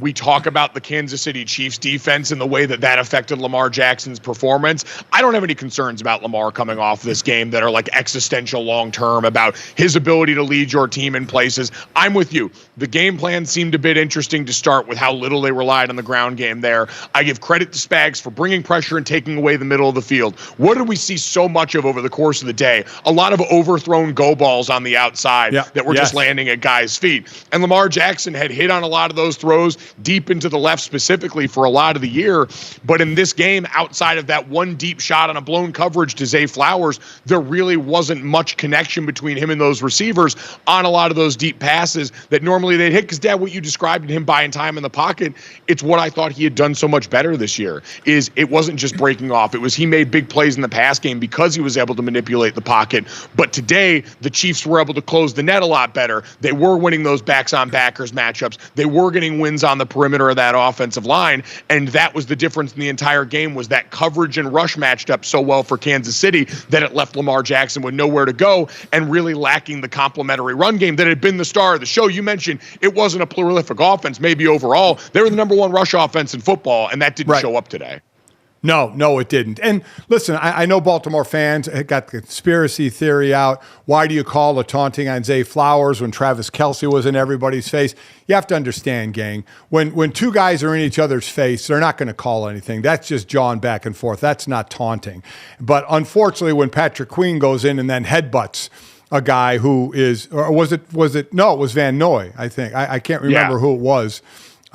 we talk about the Kansas City Chiefs defense and the way that that affected Lamar Jackson's performance. I don't have any concerns about Lamar coming off this game that are like existential long-term about his ability to lead your team in places. I'm with you. The game plan seemed a bit interesting to start with how little they relied on the ground game there. I give credit to Spags for bringing pressure and taking away the middle of the field. What did we see so much of over the course of the day? A lot of overthrown go balls on the outside that were just landing at guys' feet. And Lamar Jackson had hit on a lot of those throws deep into the left specifically for a lot of the year. But in this game, outside of that one deep shot on a blown coverage to Zay Flowers, there really wasn't much connection between him and those receivers on a lot of those deep passes that normally they'd hit. Because, Dad, what you described him buying time in the pocket, it's what I thought he had done so much better this year, is it wasn't just breaking off. It was he made big plays in the pass game because he was able to manipulate the pocket. But today, the Chiefs were able to close the net a lot better. They were winning those backs-on-backers matchups. They were getting wins on the perimeter of that offensive line, and that was the difference in the entire game, was that coverage and rush matched up so well for Kansas City that it left Lamar Jackson with nowhere to go and really lacking the complementary run game that had been the star of the show. You mentioned it wasn't a prolific offense, maybe overall. They were the number one rush offense in football, and that didn't show up today. No, it didn't. And listen, I know Baltimore fans got the conspiracy theory out. Why do you call the taunting on Zay Flowers when Travis Kelce was in everybody's face? You have to understand, gang, when two guys are in each other's face, they're not going to call anything. That's just jawing back and forth. That's not taunting. But unfortunately, when Patrick Queen goes in and then headbutts a guy who is, or was it? No, it was Van Noy, I think. I can't remember who it was.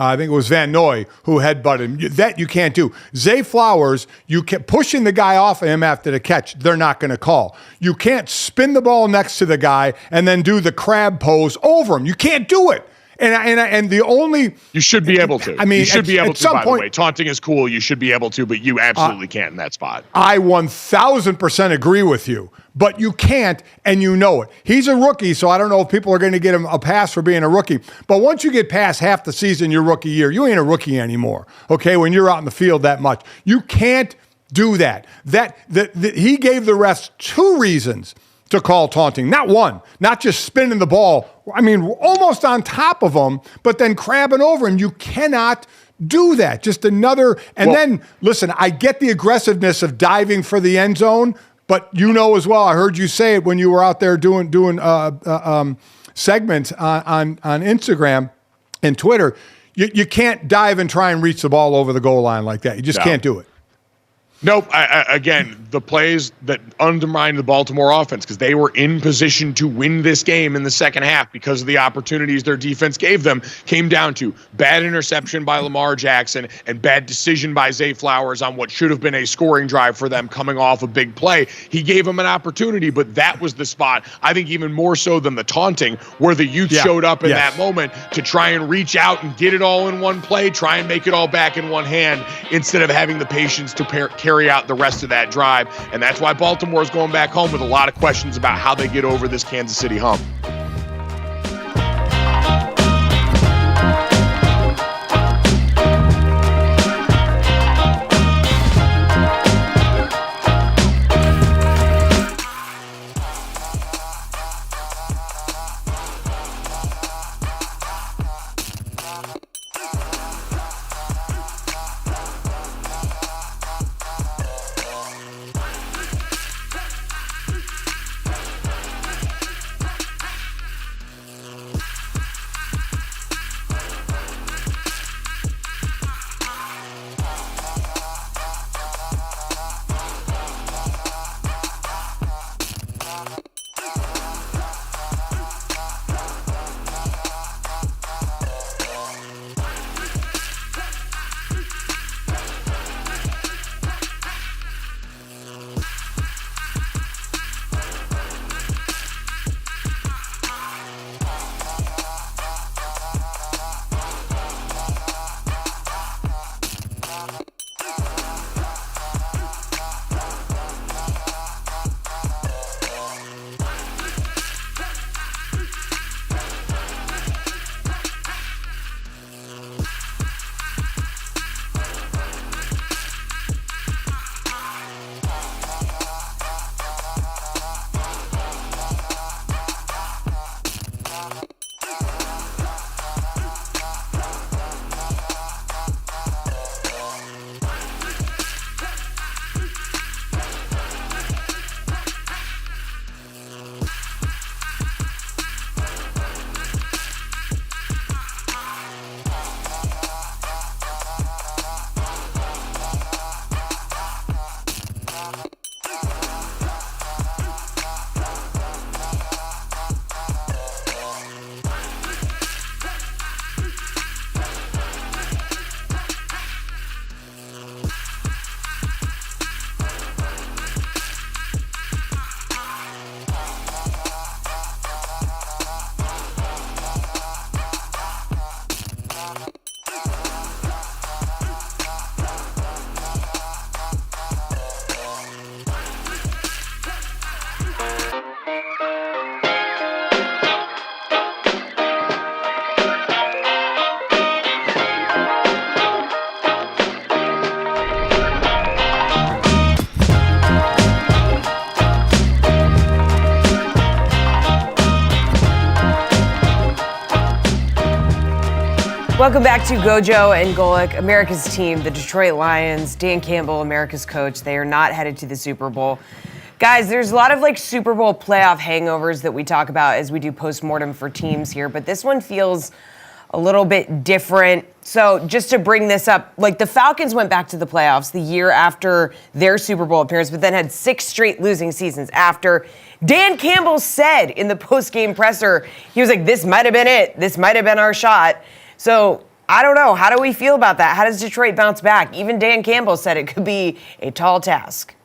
I think it was Van Noy who headbutted him. That you can't do. Zay Flowers, you kept pushing the guy off of him after the catch. They're not going to call. You can't spin the ball next to the guy and then do the crab pose over him. You can't do it. And the only... You should be able to. I mean, you should be able to, by the way. Point, taunting is cool. You should be able to, but you absolutely can't in that spot. I 1,000% agree with you, but you can't, and you know it. He's a rookie, so I don't know if people are going to get him a pass for being a rookie. But once you get past half the season your rookie year, you ain't a rookie anymore, okay, when you're out in the field that much. You can't do that. He gave the refs two reasons to call taunting. Not one, not just spinning the ball. I mean, almost on top of him, but then crabbing over him. You cannot do that. Just another, and then, listen, I get the aggressiveness of diving for the end zone, but you know as well, I heard you say it when you were out there doing segments on Instagram and Twitter, you can't dive and try and reach the ball over the goal line like that. You just can't do it. Nope. Again, the plays that undermined the Baltimore offense, because they were in position to win this game in the second half because of the opportunities their defense gave them, came down to bad interception by Lamar Jackson and bad decision by Zay Flowers on what should have been a scoring drive for them coming off a big play. He gave them an opportunity, but that was the spot, I think even more so than the taunting, where the youth showed up in that moment to try and reach out and get it all in one play, try and make it all back in one hand, instead of having the patience to carry out the rest of that drive. And that's why Baltimore is going back home with a lot of questions about how they get over this Kansas City hump. Welcome back to GoJo and Golic, America's team, the Detroit Lions. Dan Campbell, America's coach. They are not headed to the Super Bowl. Guys, there's a lot of Super Bowl playoff hangovers that we talk about as we do postmortem for teams here, but this one feels a little bit different. So just to bring this up, the Falcons went back to the playoffs the year after their Super Bowl appearance, but then had 6 straight losing seasons after. Dan Campbell said in the post-game presser, he was like, this might have been it. This might have been our shot. So I don't know. How do we feel about that? How does Detroit bounce back? Even Dan Campbell said it could be a tall task.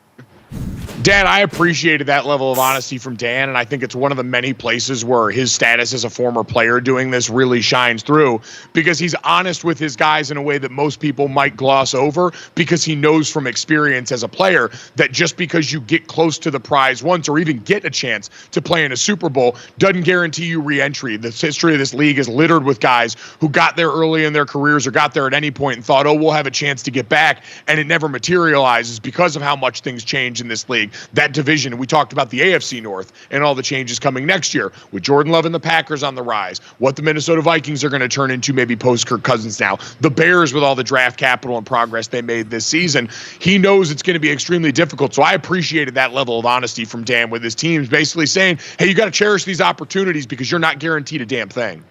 Dan, I appreciated that level of honesty from Dan, and I think it's one of the many places where his status as a former player doing this really shines through, because he's honest with his guys in a way that most people might gloss over, because he knows from experience as a player that just because you get close to the prize once or even get a chance to play in a Super Bowl doesn't guarantee you re-entry. The history of this league is littered with guys who got there early in their careers or got there at any point and thought, oh, we'll have a chance to get back, and it never materializes because of how much things change in this league. That division, we talked about the AFC North and all the changes coming next year with Jordan Love and the Packers on the rise, what the Minnesota Vikings are going to turn into maybe post Kirk Cousins now, the Bears with all the draft capital and progress they made this season. He knows it's going to be extremely difficult. So I appreciated that level of honesty from Dan with his teams, basically saying, hey, you got to cherish these opportunities because you're not guaranteed a damn thing.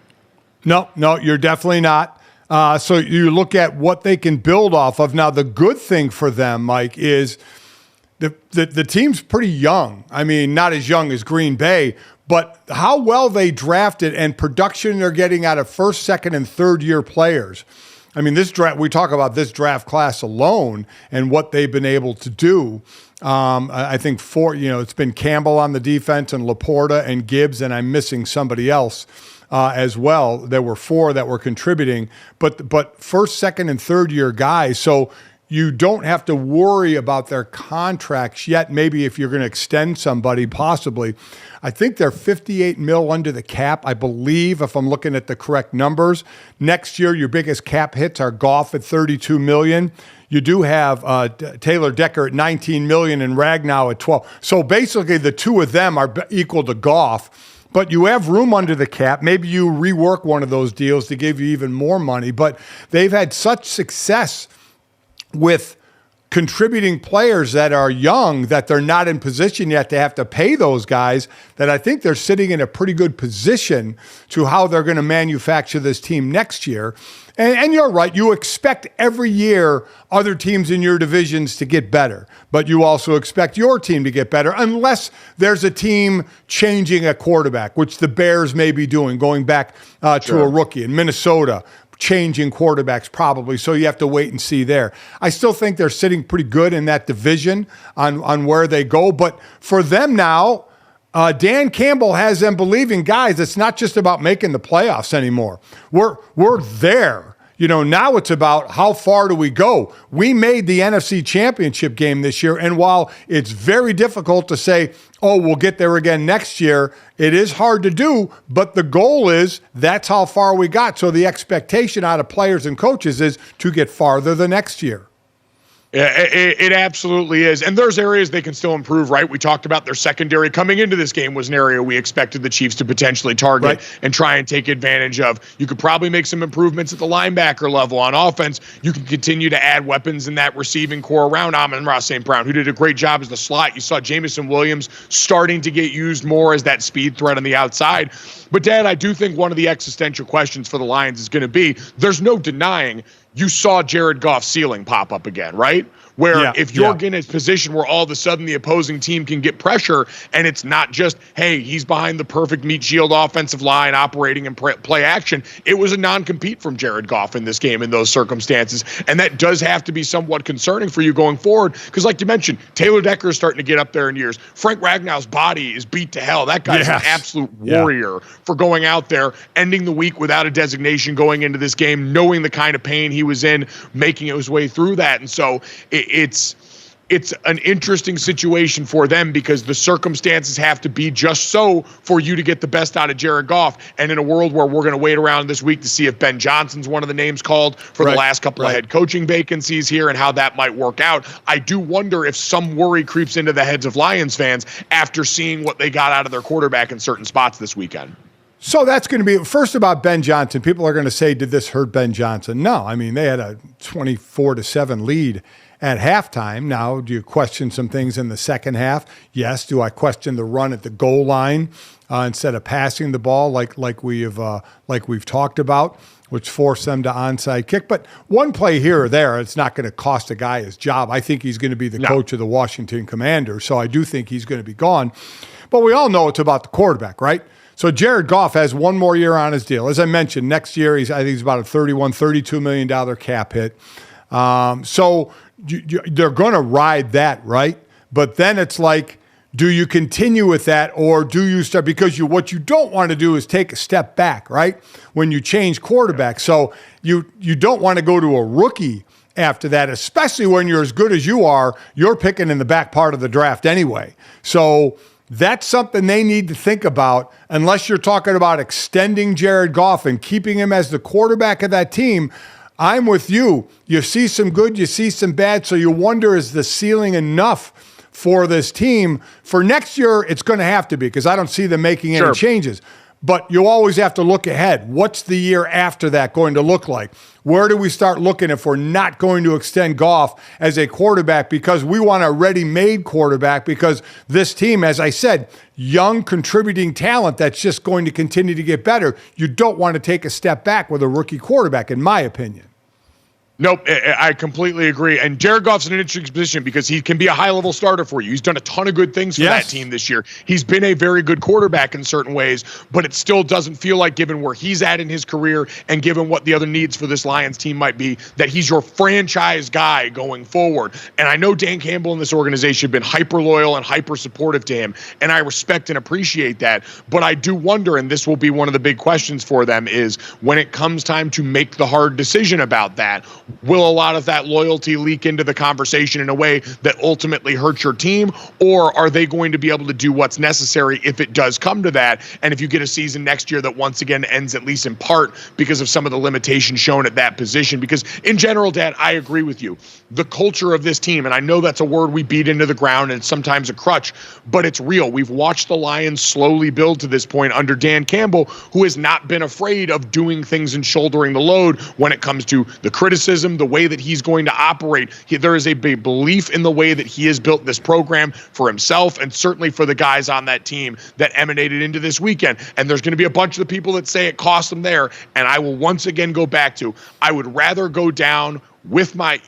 No, you're definitely not. So you look at what they can build off of. Now, the good thing for them, Mike, is the team's pretty young. I mean, not as young as Green Bay, but how well they drafted and production they're getting out of first, second, and third year players. I mean, this draft, we talk about this draft class alone and what they've been able to do. I think it's been Campbell on the defense and Laporta and Gibbs, and I'm missing somebody else as well. There were 4 that were contributing, but first, second, and third year guys. So you don't have to worry about their contracts yet. Maybe if you're going to extend somebody, possibly. I think they're $58 million under the cap, I believe, if I'm looking at the correct numbers. Next year, your biggest cap hits are Goff at $32 million. You do have Taylor Decker at $19 million and Ragnow at $12 million. So basically, the two of them are equal to Goff. But you have room under the cap. Maybe you rework one of those deals to give you even more money. But they've had such success with contributing players that are young that they're not in position yet to have to pay those guys, that I think they're sitting in a pretty good position to how they're going to manufacture this team next year. And you're right, you expect every year other teams in your divisions to get better, but you also expect your team to get better unless there's a team changing a quarterback, which the Bears may be doing, going back to a rookie in Minnesota, changing quarterbacks probably, so you have to wait and see there. I still think they're sitting pretty good in that division on where they go, but for them now, Dan Campbell has them believing, guys, it's not just about making the playoffs anymore. We're there. Now it's about how far do we go? We made the NFC Championship game this year, and while it's very difficult to say, oh, we'll get there again next year, it is hard to do, but the goal is that's how far we got. So the expectation out of players and coaches is to get farther the next year. Yeah, it absolutely is. And there's areas they can still improve, right? We talked about their secondary coming into this game was an area we expected the Chiefs to potentially target and try and take advantage of. You could probably make some improvements at the linebacker level. On offense, you can continue to add weapons in that receiving core around Amon-Ra St. Brown, who did a great job as the slot. You saw Jamison Williams starting to get used more as that speed threat on the outside. But, Dad, I do think one of the existential questions for the Lions is going to be, there's no denying you saw Jared Goff's ceiling pop up again, right? Where if you're in a position where all of a sudden the opposing team can get pressure and it's not just, hey, he's behind the perfect meat shield offensive line operating in play action. It was a non-compete from Jared Goff in this game in those circumstances. And that does have to be somewhat concerning for you going forward. Because like you mentioned, Taylor Decker is starting to get up there in years. Frank Ragnow's body is beat to hell. That guy's an absolute warrior for going out there, ending the week without a designation going into this game, knowing the kind of pain he was in, making his way through that. And so it's an interesting situation for them because the circumstances have to be just so for you to get the best out of Jared Goff. And in a world where we're going to wait around this week to see if Ben Johnson's one of the names called for the last couple of head coaching vacancies here and how that might work out, I do wonder if some worry creeps into the heads of Lions fans after seeing what they got out of their quarterback in certain spots this weekend. So that's going to be, first about Ben Johnson. People are going to say, did this hurt Ben Johnson? No. I mean, they had a 24-7 lead at halftime. Now, do you question some things in the second half? Yes. Do I question the run at the goal line instead of passing the ball like we've talked about, which forced them to onside kick? But one play here or there, it's not going to cost a guy his job. I think he's going to be the coach of the Washington Commanders, so I do think he's going to be gone. But we all know it's about the quarterback, right? So Jared Goff has one more year on his deal. As I mentioned, next year I think he's about a $32 million cap hit. So they're going to ride that, right? But then it's like, do you continue with that, or do you start? Because what you don't want to do is take a step back, right? When you change quarterback. So you don't want to go to a rookie after that, especially when you're as good as you are. You're picking in the back part of the draft anyway. So that's something they need to think about, unless you're talking about extending Jared Goff and keeping him as the quarterback of that team. I'm with you. You see some good, you see some bad, so you wonder, is the ceiling enough for this team? For next year, it's going to have to be, because I don't see them making any changes. But you always have to look ahead. What's the year after that going to look like? Where do we start looking if we're not going to extend Goff as a quarterback because we want a ready-made quarterback? Because this team, as I said, young contributing talent that's just going to continue to get better. You don't want to take a step back with a rookie quarterback, in my opinion. Nope, I completely agree. And Jared Goff's in an interesting position because he can be a high-level starter for you. He's done a ton of good things for that team this year. He's been a very good quarterback in certain ways, but it still doesn't feel like, given where he's at in his career and given what the other needs for this Lions team might be, that he's your franchise guy going forward. And I know Dan Campbell and this organization have been hyper-loyal and hyper-supportive to him, and I respect and appreciate that. But I do wonder, and this will be one of the big questions for them, is when it comes time to make the hard decision about that, will a lot of that loyalty leak into the conversation in a way that ultimately hurts your team, or are they going to be able to do what's necessary if it does come to that? And if you get a season next year that once again ends at least in part because of some of the limitations shown at that position? Because in general, Dad, I agree with you. The culture of this team, and I know that's a word we beat into the ground and sometimes a crutch, but it's real. We've watched the Lions slowly build to this point under Dan Campbell, who has not been afraid of doing things and shouldering the load when it comes to the criticism, the way that he's going to operate. There is a big belief in the way that he has built this program for himself and certainly for the guys on that team that emanated into this weekend. And there's going to be a bunch of the people that say it cost them there. And I will once again go back to, I would rather go down with my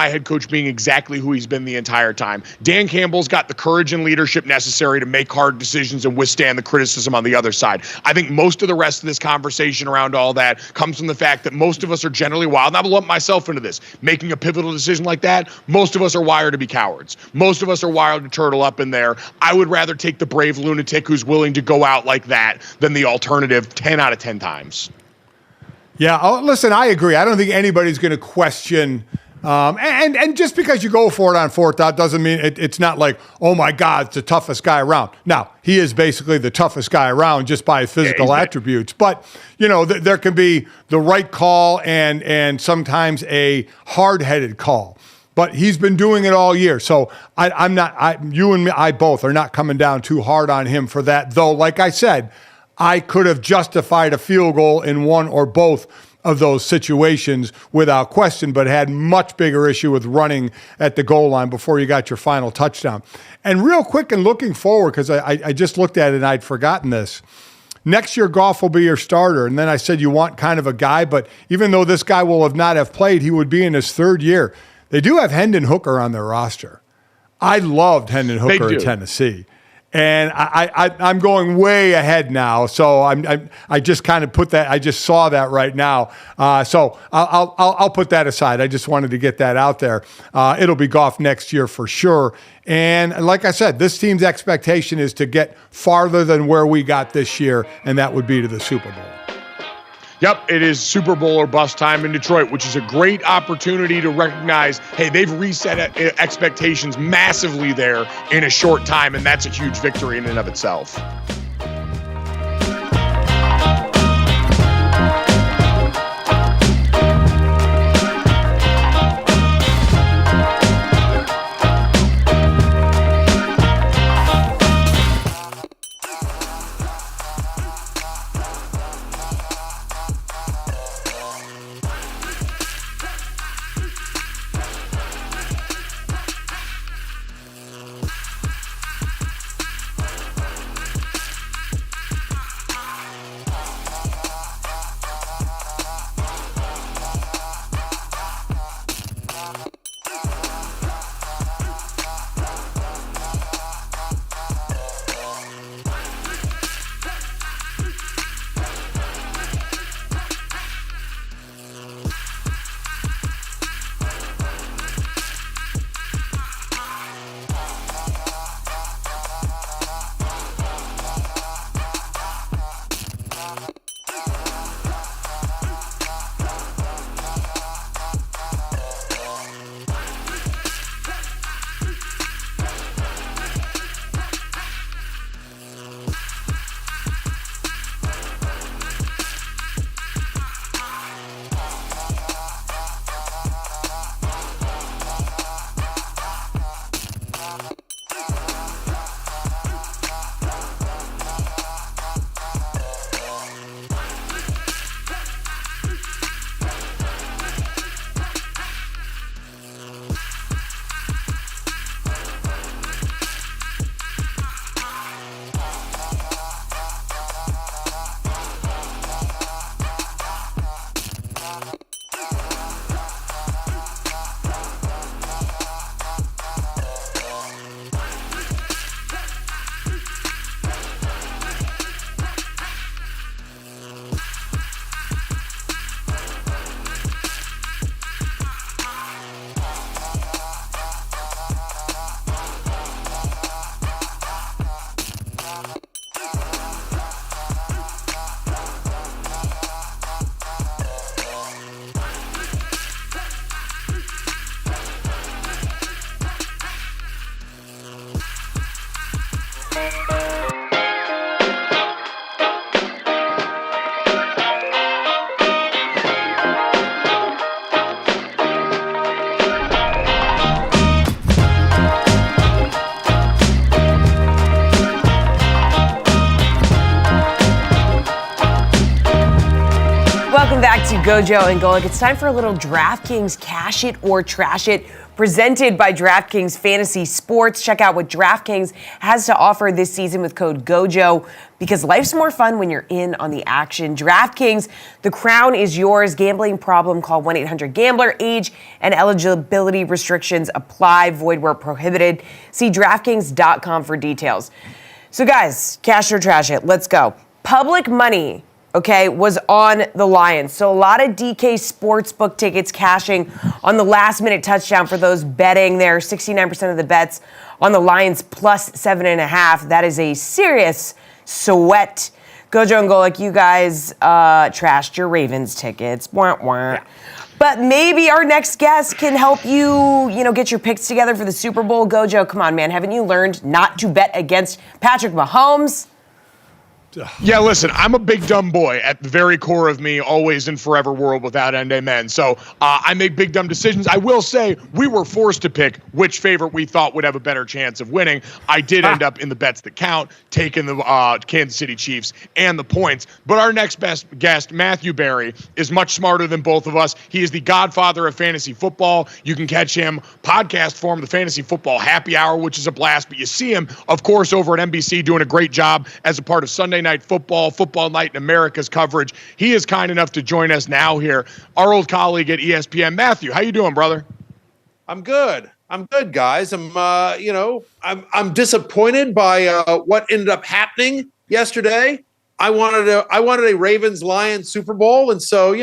head coach being exactly who he's been the entire time. Dan Campbell's got the courage and leadership necessary to make hard decisions and withstand the criticism on the other side. I think most of the rest of this conversation around all that comes from the fact that most of us are generally wild. And I'll lump myself into this. Making a pivotal decision like that, most of us are wired to be cowards. Most of us are wired to turtle up in there. I would rather take the brave lunatic who's willing to go out like that than the alternative 10 out of 10 times. Yeah, listen, I agree. I don't think anybody's going to question. And just because you go for it on fourth out doesn't mean it's not like, oh, my God, it's the toughest guy around. Now, he is basically the toughest guy around just by his physical attributes. But, you know, there can be the right call and sometimes a hard-headed call. But he's been doing it all year. So you and me, I both are not coming down too hard on him for that. Though, like I said, I could have justified a field goal in one or both of those situations without question, but had much bigger issue with running at the goal line before you got your final touchdown. And real quick and looking forward, because I just looked at it and I'd forgotten this. Next year, Goff will be your starter. And then I said you want kind of a guy, but even though this guy will not have played, he would be in his third year. They do have Hendon Hooker on their roster. I loved Hendon Hooker in Tennessee. And I'm going way ahead now, so I just kind of put that. I just saw that right now, so I'll put that aside. I just wanted to get that out there. It'll be Goff next year for sure. And like I said, this team's expectation is to get farther than where we got this year, and that would be to the Super Bowl. Yep, it is Super Bowl or bust time in Detroit, which is a great opportunity to recognize, hey, they've reset expectations massively there in a short time, and that's a huge victory in and of itself. Welcome back to GoJo and Golic. It's time for a little DraftKings Cash It or Trash It, presented by DraftKings Fantasy Sports. Check out what DraftKings has to offer this season with code GoJo, because life's more fun when you're in on the action. DraftKings, the crown is yours. Gambling problem, call 1-800-GAMBLER. Age and eligibility restrictions apply. Void where prohibited. See DraftKings.com for details. So guys, Cash It or Trash It, let's go. Public money, okay, was on the Lions. So a lot of DK Sportsbook tickets cashing on the last-minute touchdown for those betting there. 69% of the bets on the Lions plus 7.5. That is a serious sweat. GoJo and Golic, you guys trashed your Ravens tickets. Wah, wah. Yeah. But maybe our next guest can help you, get your picks together for the Super Bowl. GoJo, come on, man. Haven't you learned not to bet against Patrick Mahomes? Yeah, listen, I'm a big dumb boy at the very core of me, always and forever, world without end, amen. So I make big dumb decisions. I will say we were forced to pick which favorite we thought would have a better chance of winning. I did end up in the bets that count, taking the Kansas City Chiefs and the points. But our next best guest, Matthew Berry, is much smarter than both of us. He is the godfather of fantasy football. You can catch him podcast form, the Fantasy Football Happy Hour, which is a blast. But you see him, of course, over at NBC doing a great job as a part of Sunday Night Football Night in America's coverage. He is kind enough to join us now here. Our old colleague at ESPN, Matthew. How you doing, brother? I'm good, guys. I'm disappointed by what ended up happening yesterday. I wanted a Ravens-Lions Super Bowl, and so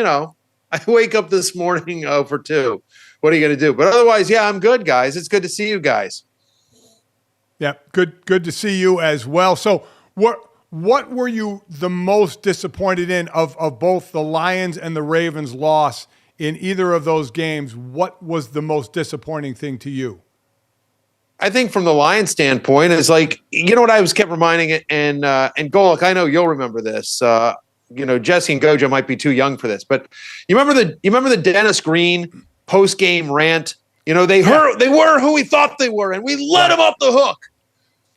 I wake up this morning 0-2. What are you going to do? But otherwise, yeah, I'm good, guys. It's good to see you guys. Yeah, good to see you as well. So what were you the most disappointed in of both the Lions and the Ravens' loss in either of those games? What was the most disappointing thing to you? I think from the Lions standpoint is what I kept reminding it, and Golic, I know you'll remember this. Jesse and GoJo might be too young for this, but you remember the Dennis Green post-game rant? They were who we thought they were, and we let them off the hook.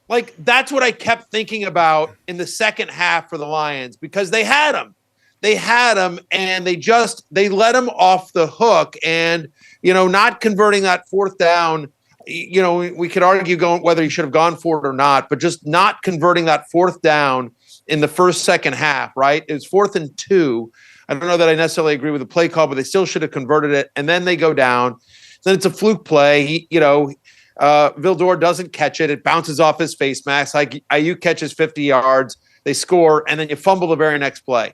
Like, that's what I kept thinking about in the second half for the Lions, because they had them. And they let them off the hook, and, not converting that fourth down. We could argue whether he should have gone for it or not, but just not converting that fourth down in the second half, right? It was 4th and 2. I don't know that I necessarily agree with the play call, but they still should have converted it. And then they go down. Then it's a fluke play. Vildor doesn't catch it. It bounces off his face mask. Like Ayuk catches 50 yards. They score, and then you fumble the very next play.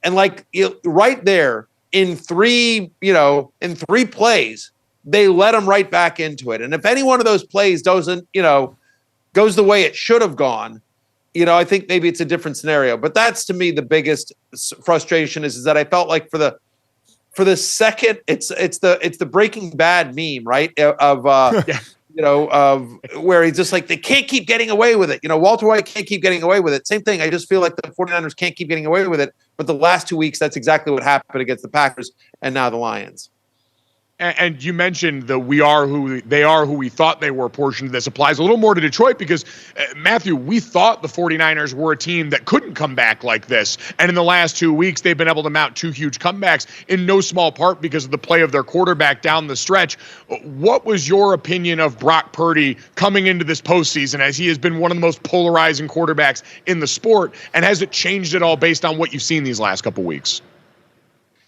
And right there in three plays, they let them right back into it. And if any one of those plays doesn't, goes the way it should have gone, I think maybe it's a different scenario. But that's, to me, the biggest frustration is that I felt like for the second, it's the Breaking Bad meme, right? Of where he's just like, they can't keep getting away with it. Walter White can't keep getting away with it. Same thing. I just feel like the 49ers can't keep getting away with it. But the last 2 weeks, that's exactly what happened against the Packers and now the Lions. And you mentioned the "we are who they are who we thought they were" portion of this applies a little more to Detroit because, Matthew, we thought the 49ers were a team that couldn't come back like this. And in the last 2 weeks, they've been able to mount 2 huge comebacks in no small part because of the play of their quarterback down the stretch. What was your opinion of Brock Purdy coming into this postseason, as he has been one of the most polarizing quarterbacks in the sport? And has it changed at all based on what you've seen these last couple weeks?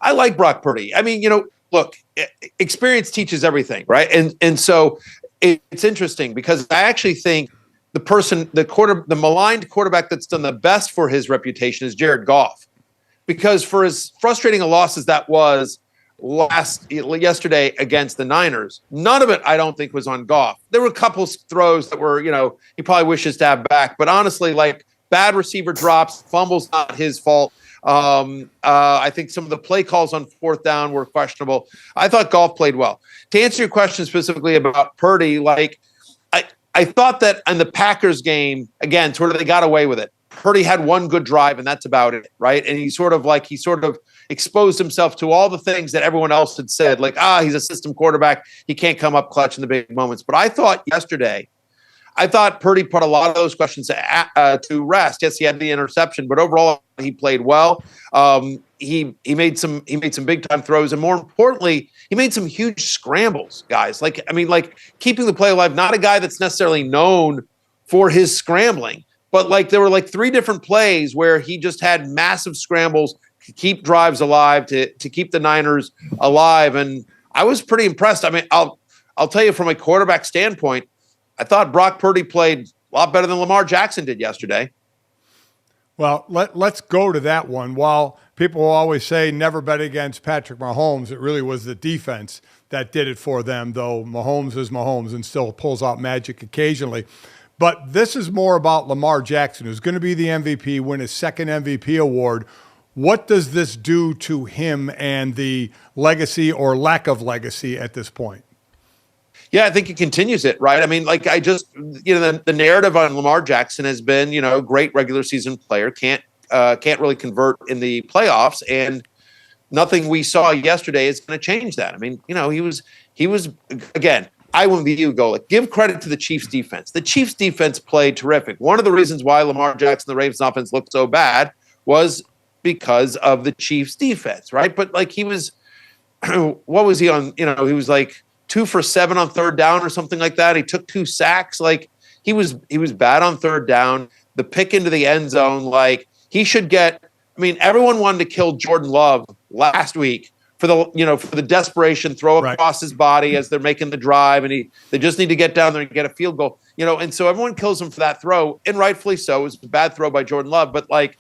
I like Brock Purdy. I mean, look, experience teaches everything, right? And so it's interesting because I actually think the maligned quarterback that's done the best for his reputation is Jared Goff, because for as frustrating a loss as that was yesterday against the Niners, none of it I don't think was on Goff. There were a couple throws that were, he probably wishes to have back, but honestly, bad receiver drops, fumbles, not his fault. I think some of the play calls on 4th down were questionable. I thought Goff played well. To answer your question specifically about Purdy, I thought that in the Packers game, again, sort of they got away with it. Purdy had one good drive, and that's about it, right? And he sort of exposed himself to all the things that everyone else had said, like, he's a system quarterback. He can't come up clutch in the big moments. But I thought yesterday, Purdy put a lot of those questions to rest. Yes, he had the interception, but overall he played well. He made some big time throws, and more importantly, he made some huge scrambles, guys. Like keeping the play alive. Not a guy that's necessarily known for his scrambling, but like there were like 3 different plays where he just had massive scrambles to keep drives alive, to keep the Niners alive, and I was pretty impressed. I mean, I'll tell you from a quarterback standpoint, I thought Brock Purdy played a lot better than Lamar Jackson did yesterday. Well, let's go to that one. While people will always say never bet against Patrick Mahomes, it really was the defense that did it for them, though Mahomes is Mahomes and still pulls out magic occasionally. But this is more about Lamar Jackson, who's going to be the MVP, win his second MVP award. What does this do to him and the legacy or lack of legacy at this point? Yeah, I think it continues it, right? I mean, like the narrative on Lamar Jackson has been, great regular season player, can't really convert in the playoffs, and nothing we saw yesterday is going to change that. I mean, he was again. I wouldn't be you, Golic. Give credit to the Chiefs defense. The Chiefs defense played terrific. One of the reasons why Lamar Jackson, the Ravens offense, looked so bad was because of the Chiefs defense, right? But like he was, what was he on? He was like 2 for 7 on third down or something like that. He took 2 sacks. Like he was bad on third down. The pick into the end zone, like he should get. I mean, everyone wanted to kill Jordan Love last week for the desperation throw across his body as they're making the drive, and they just need to get down there and get a field goal. And so everyone kills him for that throw, and rightfully so. It was a bad throw by Jordan Love, but like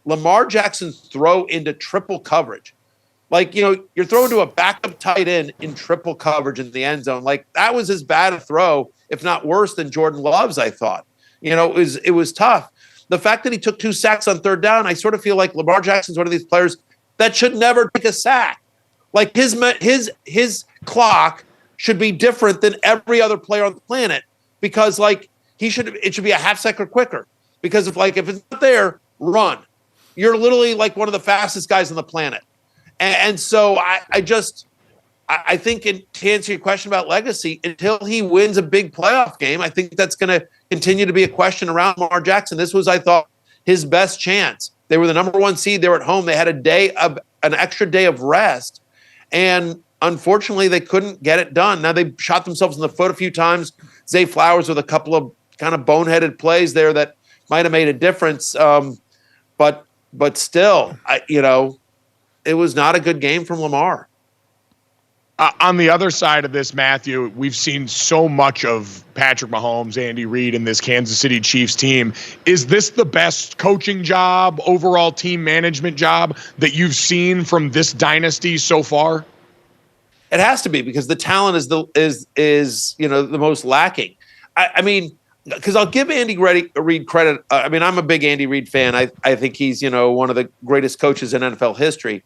Lamar Jackson's throw into triple coverage. Like, you're throwing to a backup tight end in triple coverage in the end zone. Like, that was as bad a throw, if not worse, than Jordan Love's, I thought. It was tough. The fact that he took 2 sacks on third down, I sort of feel like Lamar Jackson's one of these players that should never take a sack. Like, his clock should be different than every other player on the planet because, like, it should be a half second quicker. Because if it's not there, run. You're literally like one of the fastest guys on the planet. And so I think to answer your question about legacy, until he wins a big playoff game, I think that's going to continue to be a question around Lamar Jackson. This was, I thought, his best chance. They were the number 1 seed. They were at home. They had an extra day of rest. And unfortunately, they couldn't get it done. Now, they shot themselves in the foot a few times. Zay Flowers with a couple of kind of boneheaded plays there that might have made a difference. But still, it was not a good game from Lamar. On the other side of this, Matthew, we've seen so much of Patrick Mahomes, Andy Reid, and this Kansas City Chiefs team. Is this the best coaching job, overall team management job that you've seen from this dynasty so far? It has to be, because the talent is the most lacking. I mean, because I'll give Andy Reid credit. I mean, I'm a big Andy Reid fan. I think he's one of the greatest coaches in NFL history.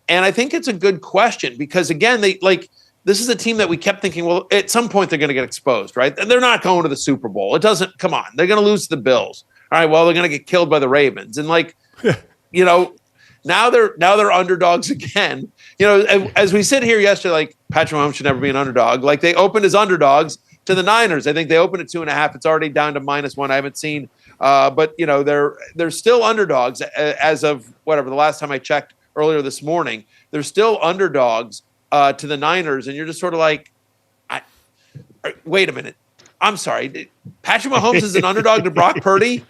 And I think it's a good question because, again, this is a team that we kept thinking, well, at some point they're going to get exposed, right? And they're not going to the Super Bowl. It doesn't, come on, they're going to lose to the Bills. All right, well, they're going to get killed by the Ravens. And now they're underdogs again. As we sit here yesterday, like Patrick Mahomes should never be an underdog. Like they opened as underdogs to the Niners. I think they opened at 2.5. It's already down to -1. I haven't seen, but they're still underdogs as of whatever, the last time I checked earlier this morning. They're still underdogs to the Niners, and you're just sort of like, wait a minute. I'm sorry. Patrick Mahomes is an underdog to Brock Purdy?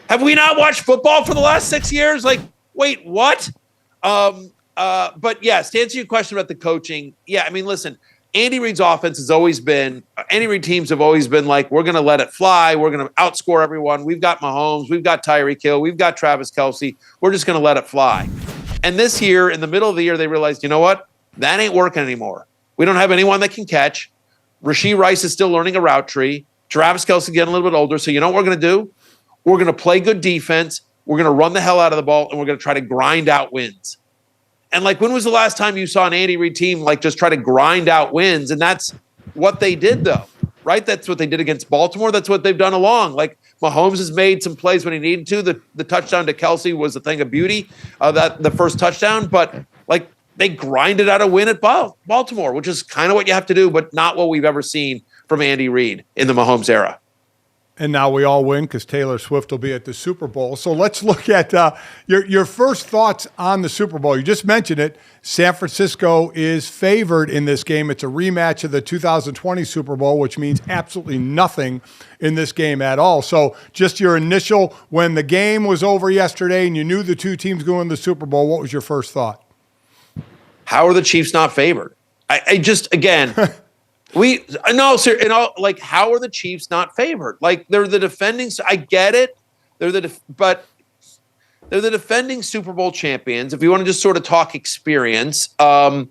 Have we not watched football for the last 6 years? Like, wait, what? But yes, to answer your question about the coaching, yeah, I mean, listen, Andy Reid's offense has always been, Andy Reid teams have always been like, we're going to let it fly. We're going to outscore everyone. We've got Mahomes. We've got Tyreek Hill. We've got Travis Kelce. We're just going to let it fly. And this year, in the middle of the year, they realized, you know what? That ain't working anymore. We don't have anyone that can catch. Rashee Rice is still learning a route tree. Travis Kelce getting a little bit older. So you know what we're going to do? We're going to play good defense. We're going to run the hell out of the ball, and we're going to try to grind out wins. And like, when was the last time you saw an Andy Reid team like just try to grind out wins? And that's what they did, though, right? That's what they did against Baltimore. That's what they've done along. Like Mahomes has made some plays when he needed to. The touchdown to Kelsey was a thing of beauty, the first touchdown. But like they grinded out a win at Baltimore, which is kind of what you have to do, but not what we've ever seen from Andy Reid in the Mahomes era. And now we all win because Taylor Swift will be at the Super Bowl. So let's look at your first thoughts on the Super Bowl. You just mentioned it. San Francisco is favored in this game. It's a rematch of the 2020 Super Bowl, which means absolutely nothing in this game at all. So just your initial, when the game was over yesterday and you knew the two teams going to the Super Bowl, what was your first thought? How are the Chiefs not favored? I just, again... like, how are the Chiefs not favored? Like, they're the defending. I get it. But they're the defending Super Bowl champions. If you want to just sort of talk experience, Kyle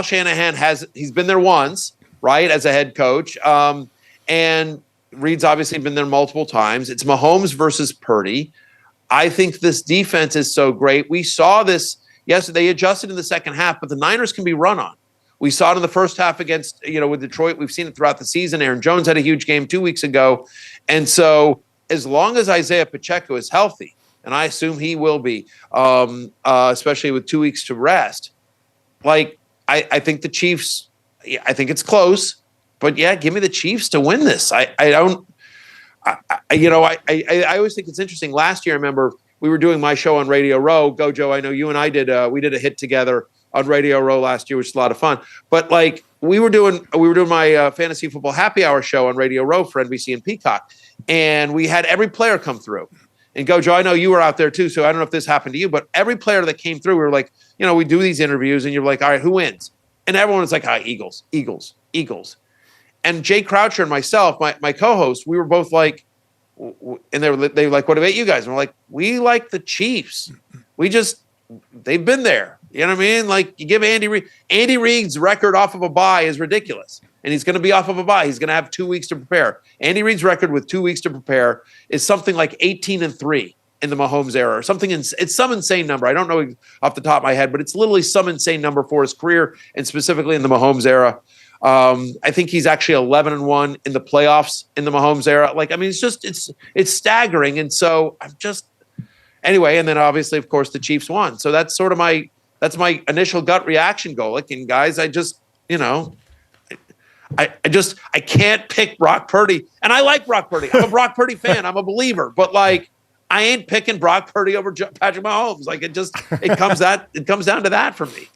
Shanahan he's been there once, right, as a head coach. And Reid's obviously been there multiple times. It's Mahomes versus Purdy. I think this defense is so great. We saw this. Yes, they adjusted in the second half, but the Niners can be run on. We saw it in the first half against, with Detroit. We've seen it throughout the season. Aaron Jones had a huge game 2 weeks ago. And so as long as Isaiah Pacheco is healthy, and I assume he will be, especially with 2 weeks to rest, like I think the Chiefs, I think it's close, but yeah, give me the Chiefs to win this. I always think it's interesting. Last year, I remember we were doing my show on Radio Row. GoJo, I know you and I did we did a hit together on Radio Row last year, which is a lot of fun. But like we were doing my fantasy football happy hour show on Radio Row for NBC and Peacock, and we had every player come through. And GoJo, I know you were out there too, so I don't know if this happened to you, but every player that came through, we were like, we do these interviews, and you're like, all right, who wins? And everyone was like, Eagles, Eagles, Eagles. And Jay Croucher and myself, my co-host, we were both like, and they were like, what about you guys? And we're like, we like the Chiefs. They've been there. You know what I mean? Like you give Andy Reid's record off of a bye is ridiculous. And he's going to be off of a bye. He's going to have 2 weeks to prepare. Andy Reid's record with 2 weeks to prepare is something like 18-3 in the Mahomes era or something. It's some insane number. I don't know off the top of my head, but it's literally some insane number for his career and specifically in the Mahomes era. I think he's actually 11-1 in the playoffs in the Mahomes era. Like, I mean, it's staggering. And so anyway, and then obviously, of course, the Chiefs won. So that's sort of my initial gut reaction, Golic. And guys, I can't pick Brock Purdy. And I like Brock Purdy. I'm a Brock Purdy fan. I'm a believer, but like, I ain't picking Brock Purdy over Patrick Mahomes. Like it comes down to that for me.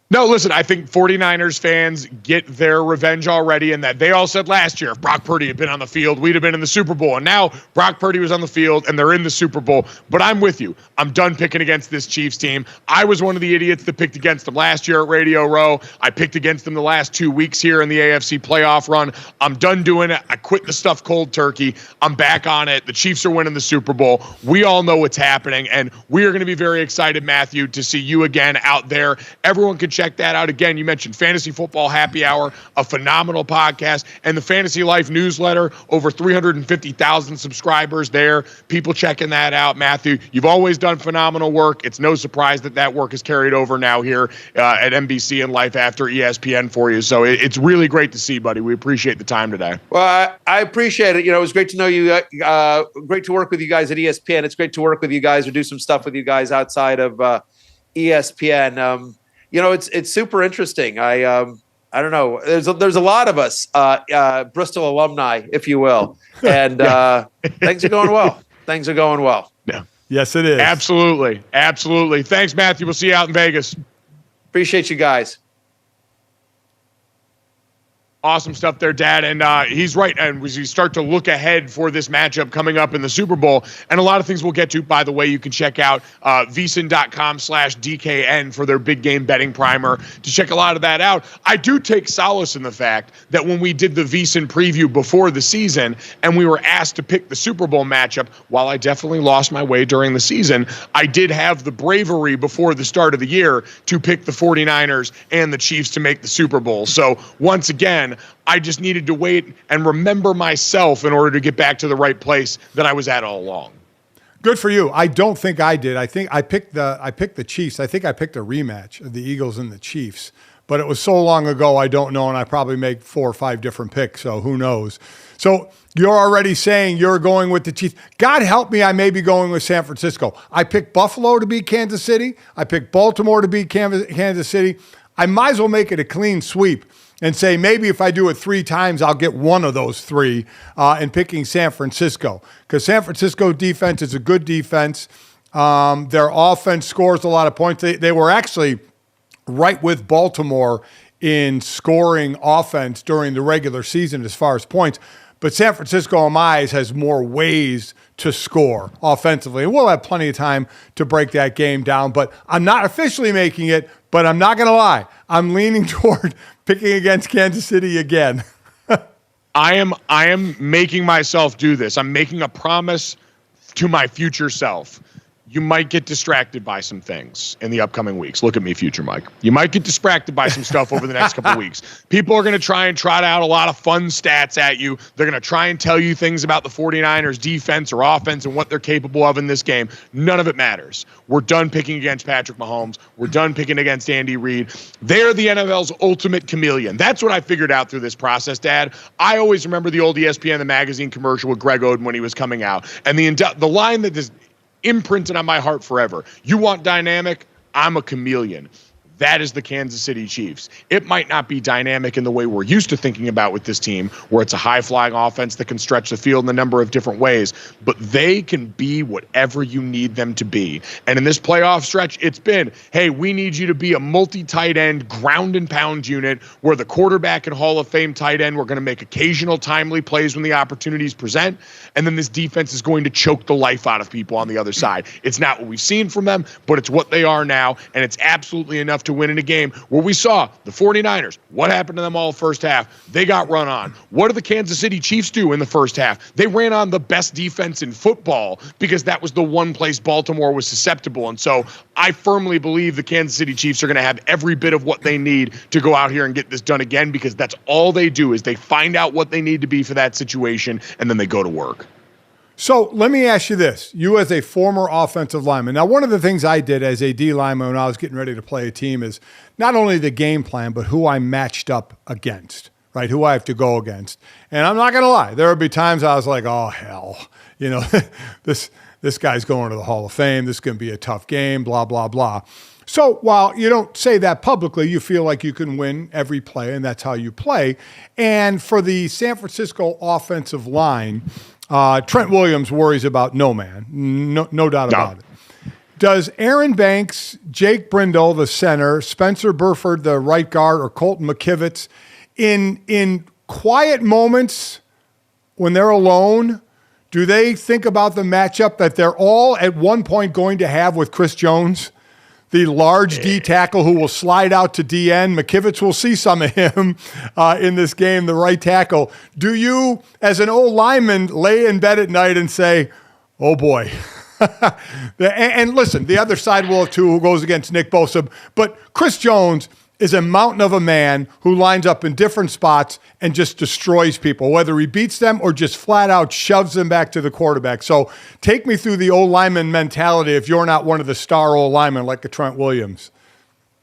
No, listen, I think 49ers fans get their revenge already in that they all said last year if Brock Purdy had been on the field, we'd have been in the Super Bowl. And now Brock Purdy was on the field and they're in the Super Bowl. But I'm with you. I'm done picking against this Chiefs team. I was one of the idiots that picked against them last year at Radio Row. I picked against them the last 2 weeks here in the AFC playoff run. I'm done doing it. I quit the stuff cold turkey. I'm back on it. The Chiefs are winning the Super Bowl. We all know what's happening. And we are going to be very excited, Matthew, to see you again out there. Everyone can check that out. Again, you mentioned Fantasy Football Happy Hour, a phenomenal podcast, and the Fantasy Life newsletter, over 350,000 subscribers there. People checking that out. Matthew, you've always done phenomenal work. It's no surprise that work is carried over now here at NBC and Life After ESPN for you. So it's really great to see, buddy. We appreciate the time today. Well, I appreciate it. It was great to know you. Great to work with you guys at ESPN. It's great to work with you guys or do some stuff with you guys outside of ESPN. It's super interesting. I don't know. There's a lot of us, Bristol alumni, if you will, and things are going well. Things are going well. Yeah. Yes, it is. Absolutely. Absolutely. Thanks, Matthew. We'll see you out in Vegas. Appreciate you guys. Awesome stuff there, Dad. And he's right. And as you start to look ahead for this matchup coming up in the Super Bowl, and a lot of things we'll get to, by the way, you can check out vsin.com/DKN for their big game betting primer to check a lot of that out. I do take solace in the fact that when we did the VSiN preview before the season and we were asked to pick the Super Bowl matchup, while I definitely lost my way during the season, I did have the bravery before the start of the year to pick the 49ers and the Chiefs to make the Super Bowl. So once again, I just needed to wait and remember myself in order to get back to the right place that I was at all along. Good for you. I don't think I did. I think I picked the Chiefs. I think I picked a rematch of the Eagles and the Chiefs. but it was so long ago, I don't know, and I probably make 4 or 5 different picks, so who knows. So you're already saying you're going with the Chiefs. God help me, I may be going with San Francisco. I picked Buffalo to beat Kansas City. I picked Baltimore to beat Kansas City. I might as well make it a clean sweep and say maybe if I do it 3 times, I'll get one of those 3 in picking San Francisco, because San Francisco defense is a good defense. Their offense scores a lot of points. They were actually right with Baltimore in scoring offense during the regular season as far as points. But San Francisco, in my eyes, has more ways to score offensively. And we'll have plenty of time to break that game down. But I'm not officially making it, but I'm not going to lie. I'm leaning toward picking against Kansas City again. I am making myself do this. I'm making a promise to my future self. You might get distracted by some things in the upcoming weeks. Look at me, future Mike. You might get distracted by some stuff over the next couple of weeks. People are going to try and trot out a lot of fun stats at you. They're going to try and tell you things about the 49ers defense or offense and what they're capable of in this game. None of it matters. We're done picking against Patrick Mahomes. We're done picking against Andy Reid. They're the NFL's ultimate chameleon. That's what I figured out through this process, Dad. I always remember the old ESPN The Magazine commercial with Greg Oden when he was coming out. And the line that is imprinted on my heart forever. You want dynamic? I'm a chameleon. That is the Kansas City Chiefs. It might not be dynamic in the way we're used to thinking about with this team, where it's a high-flying offense that can stretch the field in a number of different ways, but they can be whatever you need them to be. And in this playoff stretch, it's been, hey, we need you to be a multi-tight end, ground and pound unit, where the quarterback and Hall of Fame tight end, we're going to make occasional timely plays when the opportunities present, and then this defense is going to choke the life out of people on the other side. It's not what we've seen from them, but it's what they are now, and it's absolutely enough to win in a game where we saw the 49ers. What happened to them all first half? They got run on. What did the Kansas City Chiefs do in the first half? They ran on the best defense in football because that was the one place Baltimore was susceptible. And so I firmly believe the Kansas City Chiefs are going to have every bit of what they need to go out here and get this done again, because that's all they do is they find out what they need to be for that situation, and then they go to work. So let me ask you this. You as a former offensive lineman. Now, one of the things I did as a D lineman when I was getting ready to play a team is not only the game plan, but who I matched up against, right? Who I have to go against. And I'm not going to lie. There would be times I was like, oh, hell, this guy's going to the Hall of Fame. This is going to be a tough game, blah, blah, blah. So while you don't say that publicly, you feel like you can win every play, and that's how you play. And for the San Francisco offensive line, Trent Williams worries about no man, no doubt about it. Does Aaron Banks, Jake Brindle, the center, Spencer Burford, the right guard, or Colton McKivitz, in quiet moments when they're alone, do they think about the matchup that they're all at one point going to have with Chris Jones? The large D tackle who will slide out to DN. McKivitz will see some of him in this game, the right tackle. Do you, as an old lineman, lay in bed at night and say, oh boy. And listen, the other side will have too, who goes against Nick Bosa. But Chris Jones is a mountain of a man who lines up in different spots and just destroys people, whether he beats them or just flat out shoves them back to the quarterback. So take me through the old lineman mentality if you're not one of the star old linemen like a Trent Williams.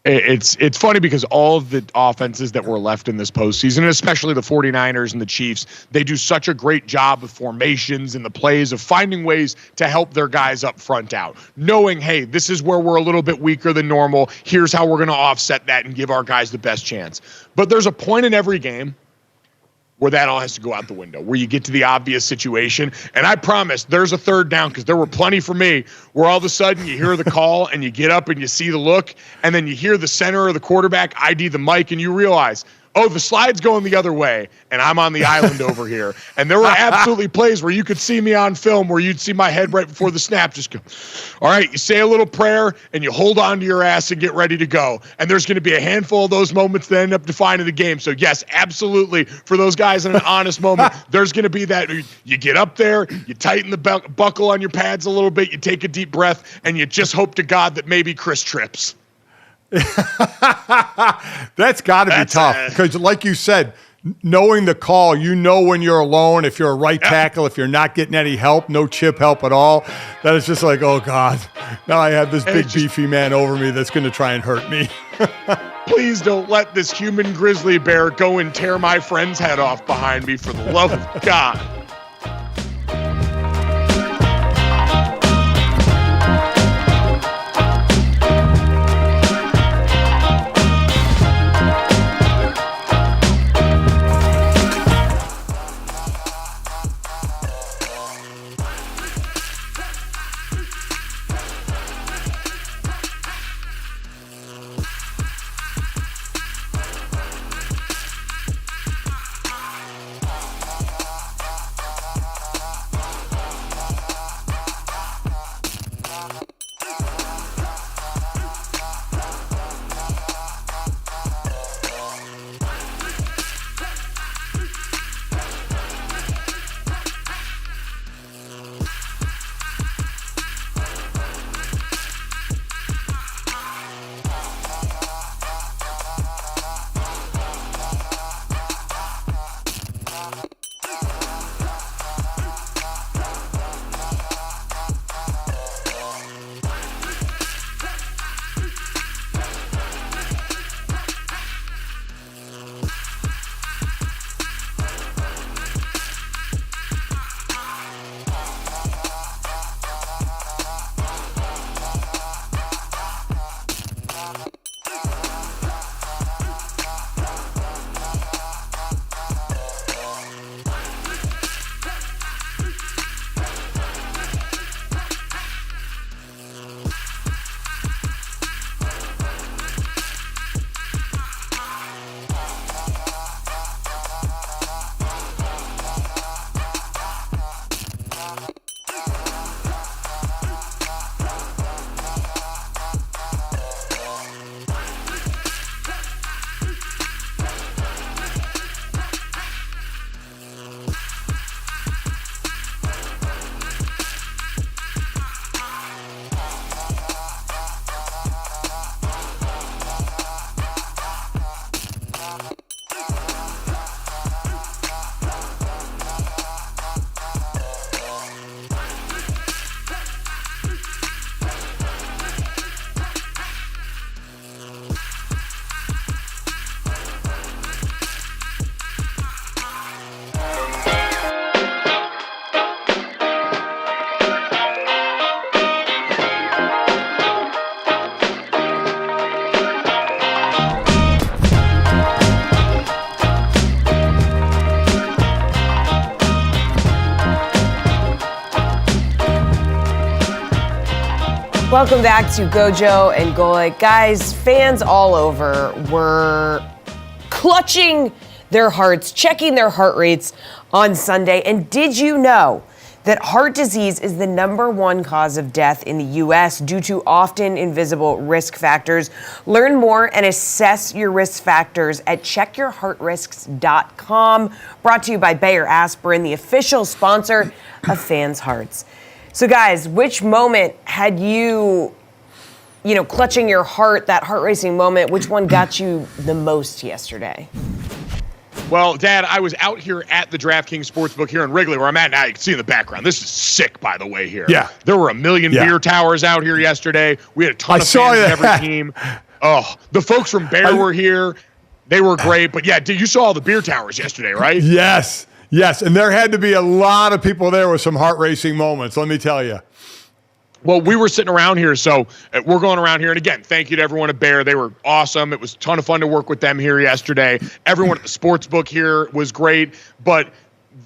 It's funny because all of the offenses that were left in this postseason, especially the 49ers and the Chiefs, they do such a great job with formations and the plays of finding ways to help their guys up front out, knowing, hey, this is where we're a little bit weaker than normal. Here's how we're going to offset that and give our guys the best chance. But there's a point in every game where that all has to go out the window, where you get to the obvious situation. And I promise there's a third down, because there were plenty for me, where all of a sudden you hear the call and you get up and you see the look, and then you hear the center or the quarterback ID the mic, and you realize, oh, the slide's going the other way, and I'm on the island over here. And there were absolutely plays where you could see me on film, where you'd see my head right before the snap just go, all right, you say a little prayer, and you hold on to your ass and get ready to go. And there's going to be a handful of those moments that end up defining the game. So, yes, absolutely, for those guys in an honest moment, there's going to be that. You get up there, you tighten the buckle on your pads a little bit, you take a deep breath, and you just hope to God that maybe Chris trips. That's got to be tough because, like you said, knowing the call, you know when you're alone, if you're a right tackle, if you're not getting any help, no chip help at all, that is just like, oh, God, now I have this big beefy man over me that's going to try and hurt me. Please don't let this human grizzly bear go and tear my friend's head off behind me, for the love of God. Welcome back to GoJo and Golic. Guys, fans all over were clutching their hearts, checking their heart rates on Sunday. And did you know that heart disease is the #1 cause of death in the U.S. due to often invisible risk factors? Learn more and assess your risk factors at checkyourheartrisks.com. Brought to you by Bayer Aspirin, the official sponsor of Fans' Hearts. So guys, which moment had you clutching your heart, that heart racing moment, which one got you the most yesterday? Well, Dad, I was out here at the DraftKings Sportsbook here in Wrigley, where I'm at now. You can see in the background. This is sick, by the way, here. Yeah. There were a million beer towers out here yesterday. We had a ton of fans in every team. Oh, the folks from Bear were here. They were great. But yeah, you saw all the beer towers yesterday, right? Yes. Yes, and there had to be a lot of people there with some heart-racing moments, let me tell you. Well, we were sitting around here, so we're going around here. And again, thank you to everyone at Bear. They were awesome. It was a ton of fun to work with them here yesterday. Everyone at the sportsbook here was great. But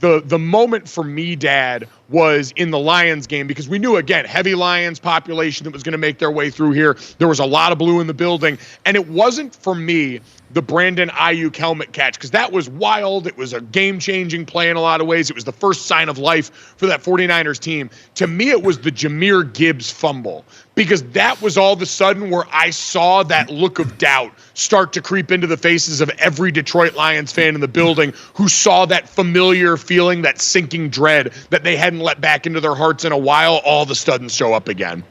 the moment for me, Dad, was in the Lions game, because we knew, again, heavy Lions population that was going to make their way through here. There was a lot of blue in the building. And it wasn't, for me, the Brandon Ayuk helmet catch, because that was wild. It was a game-changing play in a lot of ways. It was the first sign of life for that 49ers team. To me, it was the Jahmyr Gibbs fumble, because that was all of a sudden where I saw that look of doubt start to creep into the faces of every Detroit Lions fan in the building who saw that familiar feeling, that sinking dread that they hadn't let back into their hearts in a while, all of a sudden show up again.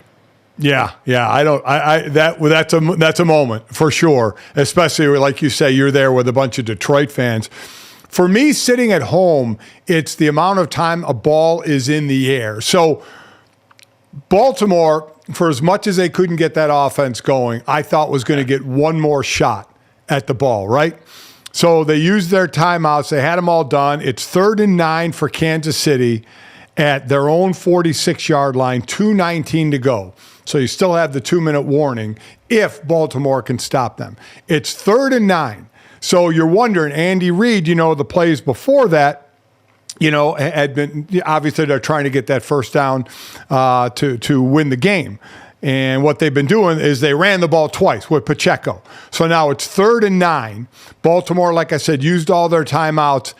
Yeah. That's a moment for sure. Especially like you say, you're there with a bunch of Detroit fans. For me, sitting at home, it's the amount of time a ball is in the air. So Baltimore, for as much as they couldn't get that offense going, I thought was going to get one more shot at the ball, right? So they used their timeouts. They had them all done. It's 3rd and 9 for Kansas City at their own 46-yard line, 2:19 to go. So you still have the 2-minute warning if Baltimore can stop them. It's 3rd and 9. So you're wondering, Andy Reid, the plays before that, had been, obviously they're trying to get that first down to win the game. And what they've been doing is they ran the ball twice with Pacheco. So now it's 3rd and 9. Baltimore, like I said, used all their timeouts.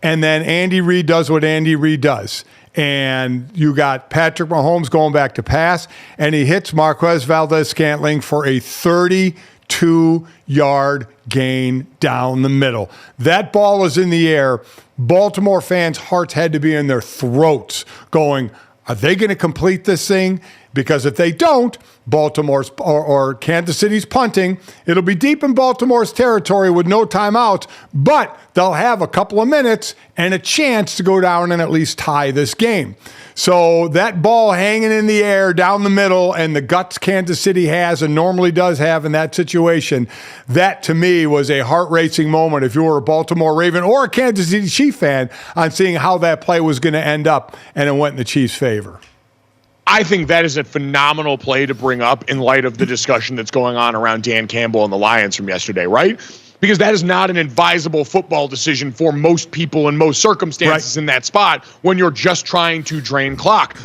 And then Andy Reid does what Andy Reid does. And you got Patrick Mahomes going back to pass, and he hits Marquez Valdes-Scantling for a 32-yard gain down the middle. That ball is in the air. Baltimore fans' hearts had to be in their throats going, are they going to complete this thing? Because if they don't, Baltimore's or Kansas City's punting. It'll be deep in Baltimore's territory with no timeouts, but they'll have a couple of minutes and a chance to go down and at least tie this game. So that ball hanging in the air down the middle and the guts Kansas City has and normally does have in that situation, that to me was a heart-racing moment if you were a Baltimore Raven or a Kansas City Chiefs fan on seeing how that play was going to end up, and it went in the Chiefs' favor. I think that is a phenomenal play to bring up in light of the discussion that's going on around Dan Campbell and the Lions from yesterday, right? Because that is not an advisable football decision for most people in most circumstances in that spot when you're just trying to drain clock.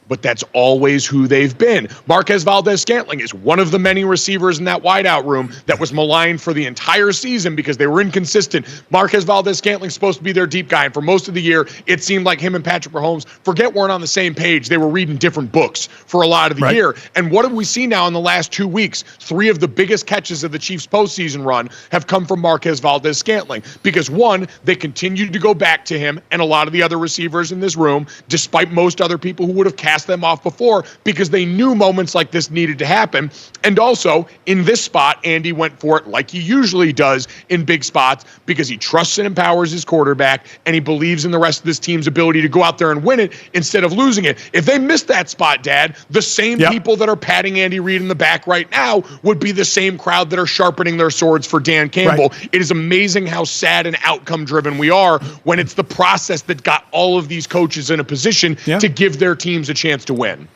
But that's always who they've been. Marquez Valdes-Scantling is one of the many receivers in that wideout room that was maligned for the entire season because they were inconsistent. Marquez Valdes-Scantling's supposed to be their deep guy, and for most of the year, it seemed like him and Patrick Mahomes, weren't on the same page. They were reading different books for a lot of the year. And what have we seen now in the last 2 weeks? 3 of the biggest catches of the Chiefs' postseason run have come from Marquez Valdes-Scantling because, one, they continued to go back to him and a lot of the other receivers in this room, despite most other people who would have cast them off before because they knew moments like this needed to happen. And also, in this spot, Andy went for it like he usually does in big spots because he trusts and empowers his quarterback and he believes in the rest of this team's ability to go out there and win it instead of losing it. If they missed that spot, Dad, the same people that are patting Andy Reid in the back right now would be the same crowd that are sharpening their swords for Dan Campbell. It is amazing how sad and outcome-driven we are when it's the process that got all of these coaches in a position to give their teams a chance to win.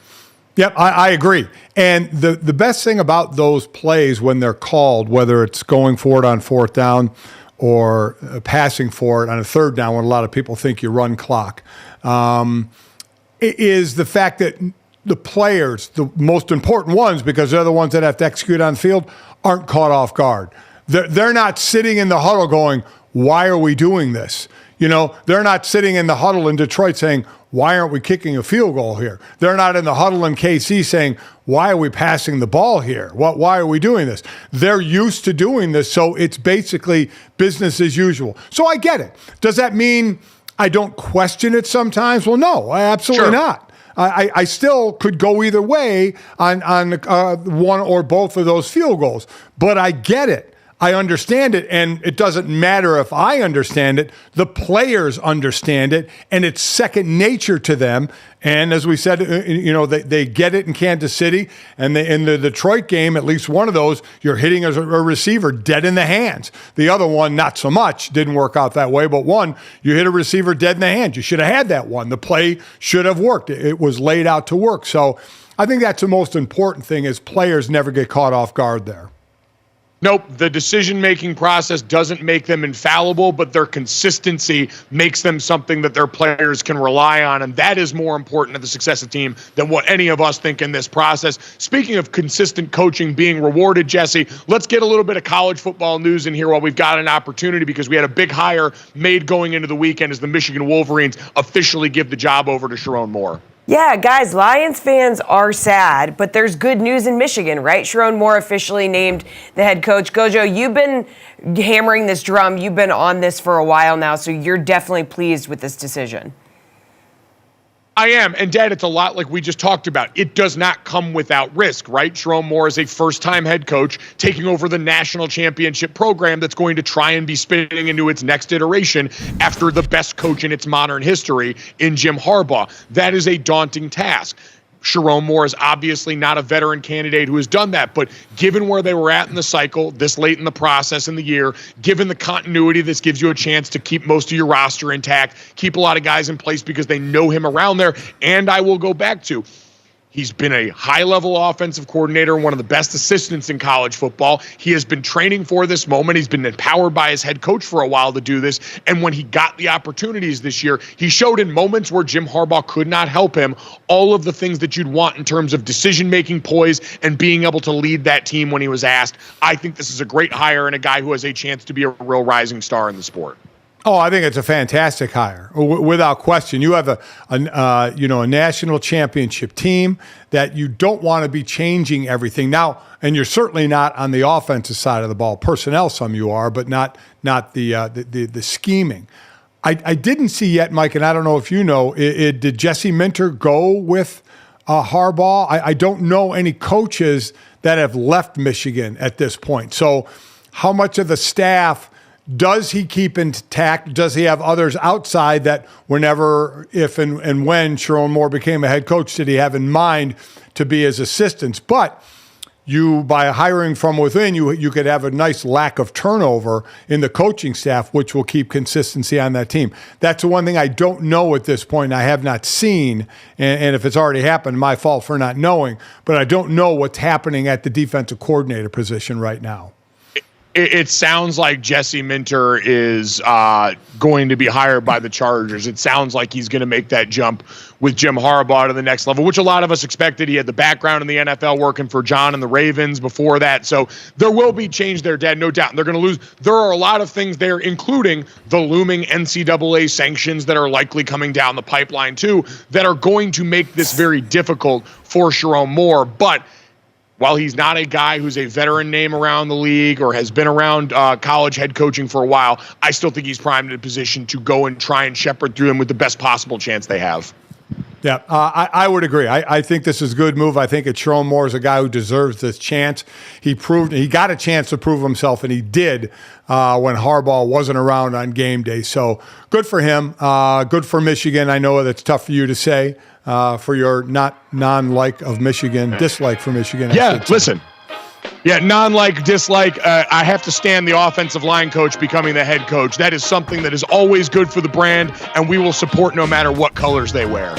Yep, I agree. And the best thing about those plays when they're called, whether it's going for it on 4th down or passing for it on a 3rd down when a lot of people think you run clock, is the fact that the players, the most important ones, because they're the ones that have to execute on the field, aren't caught off guard. They're not sitting in the huddle going, why are we doing this? They're not sitting in the huddle in Detroit saying, why aren't we kicking a field goal here? They're not in the huddle in KC saying, why are we passing the ball here? Why are we doing this? They're used to doing this, so it's basically business as usual. So I get it. Does that mean I don't question it sometimes? Well, no, absolutely not. I still could go either way on one or both of those field goals, but I get it. I understand it, and it doesn't matter if I understand it. The players understand it, and it's second nature to them. And as we said, they get it in Kansas City, and in the Detroit game, at least one of those, you're hitting a receiver dead in the hands. The other one, not so much, didn't work out that way, but one, you hit a receiver dead in the hands. You should have had that one. The play should have worked. It was laid out to work. So I think that's the most important thing is players never get caught off guard there. Nope, the decision-making process doesn't make them infallible, but their consistency makes them something that their players can rely on, and that is more important to the success of the team than what any of us think in this process. Speaking of consistent coaching being rewarded, Jesse, let's get a little bit of college football news in here while we've got an opportunity because we had a big hire made going into the weekend as the Michigan Wolverines officially give the job over to Sharon Moore. Yeah, guys, Lions fans are sad, but there's good news in Michigan, right? Sharon Moore officially named the head coach. GoJo, you've been hammering this drum. You've been on this for a while now, so you're definitely pleased with this decision. I am. And, Dad, it's a lot like we just talked about. It does not come without risk, right? Sharon Moore is a first-time head coach taking over the national championship program that's going to try and be spinning into its next iteration after the best coach in its modern history in Jim Harbaugh. That is a daunting task. Sharon Moore is obviously not a veteran candidate who has done that, but given where they were at in the cycle, this late in the process in the year, given the continuity, this gives you a chance to keep most of your roster intact, keep a lot of guys in place because they know him around there. And I will go back to, he's been a high-level offensive coordinator, one of the best assistants in college football. He has been training for this moment. He's been empowered by his head coach for a while to do this. And when he got the opportunities this year, he showed in moments where Jim Harbaugh could not help him all of the things that you'd want in terms of decision-making, poise, and being able to lead that team when he was asked. I think this is a great hire and a guy who has a chance to be a real rising star in the sport. Oh, I think it's a fantastic hire, without question. You have a national championship team that you don't want to be changing everything now, and you're certainly not on the offensive side of the ball. Personnel, some you are, but not the scheming. I didn't see yet, Mike, and I don't know if you know. Did Jesse Minter go with Harbaugh? I don't know any coaches that have left Michigan at this point. So, how much of the staff does he keep intact? Does he have others outside that whenever, if and when Sharon Moore became a head coach, did he have in mind to be his assistants? But you, by hiring from within, you could have a nice lack of turnover in the coaching staff, which will keep consistency on that team. That's the one thing I don't know at this point. I have not seen, and if it's already happened, my fault for not knowing, but I don't know what's happening at the defensive coordinator position right now. It sounds like Jesse Minter is going to be hired by the Chargers. It sounds like he's going to make that jump with Jim Harbaugh to the next level, which a lot of us expected. He had the background in the NFL working for John and the Ravens before that. So there will be change there, Dad, no doubt. And they're going to lose. There are a lot of things there, including the looming NCAA sanctions that are likely coming down the pipeline, too, that are going to make this very difficult for Sharon Moore. But while he's not a guy who's a veteran name around the league or has been around college head coaching for a while, I still think he's primed in a position to go and try and shepherd through them with the best possible chance they have. Yeah, I would agree. I think this is a good move. I think Sharon Moore is a guy who deserves this chance. He got a chance to prove himself, and he did when Harbaugh wasn't around on game day. So good for him. Good for Michigan. I know that's tough for you to say for your non-like of Michigan, dislike for Michigan. Yeah, listen. Yeah, non-like, dislike. I have to stand the offensive line coach becoming the head coach. That is something that is always good for the brand, and we will support no matter what colors they wear.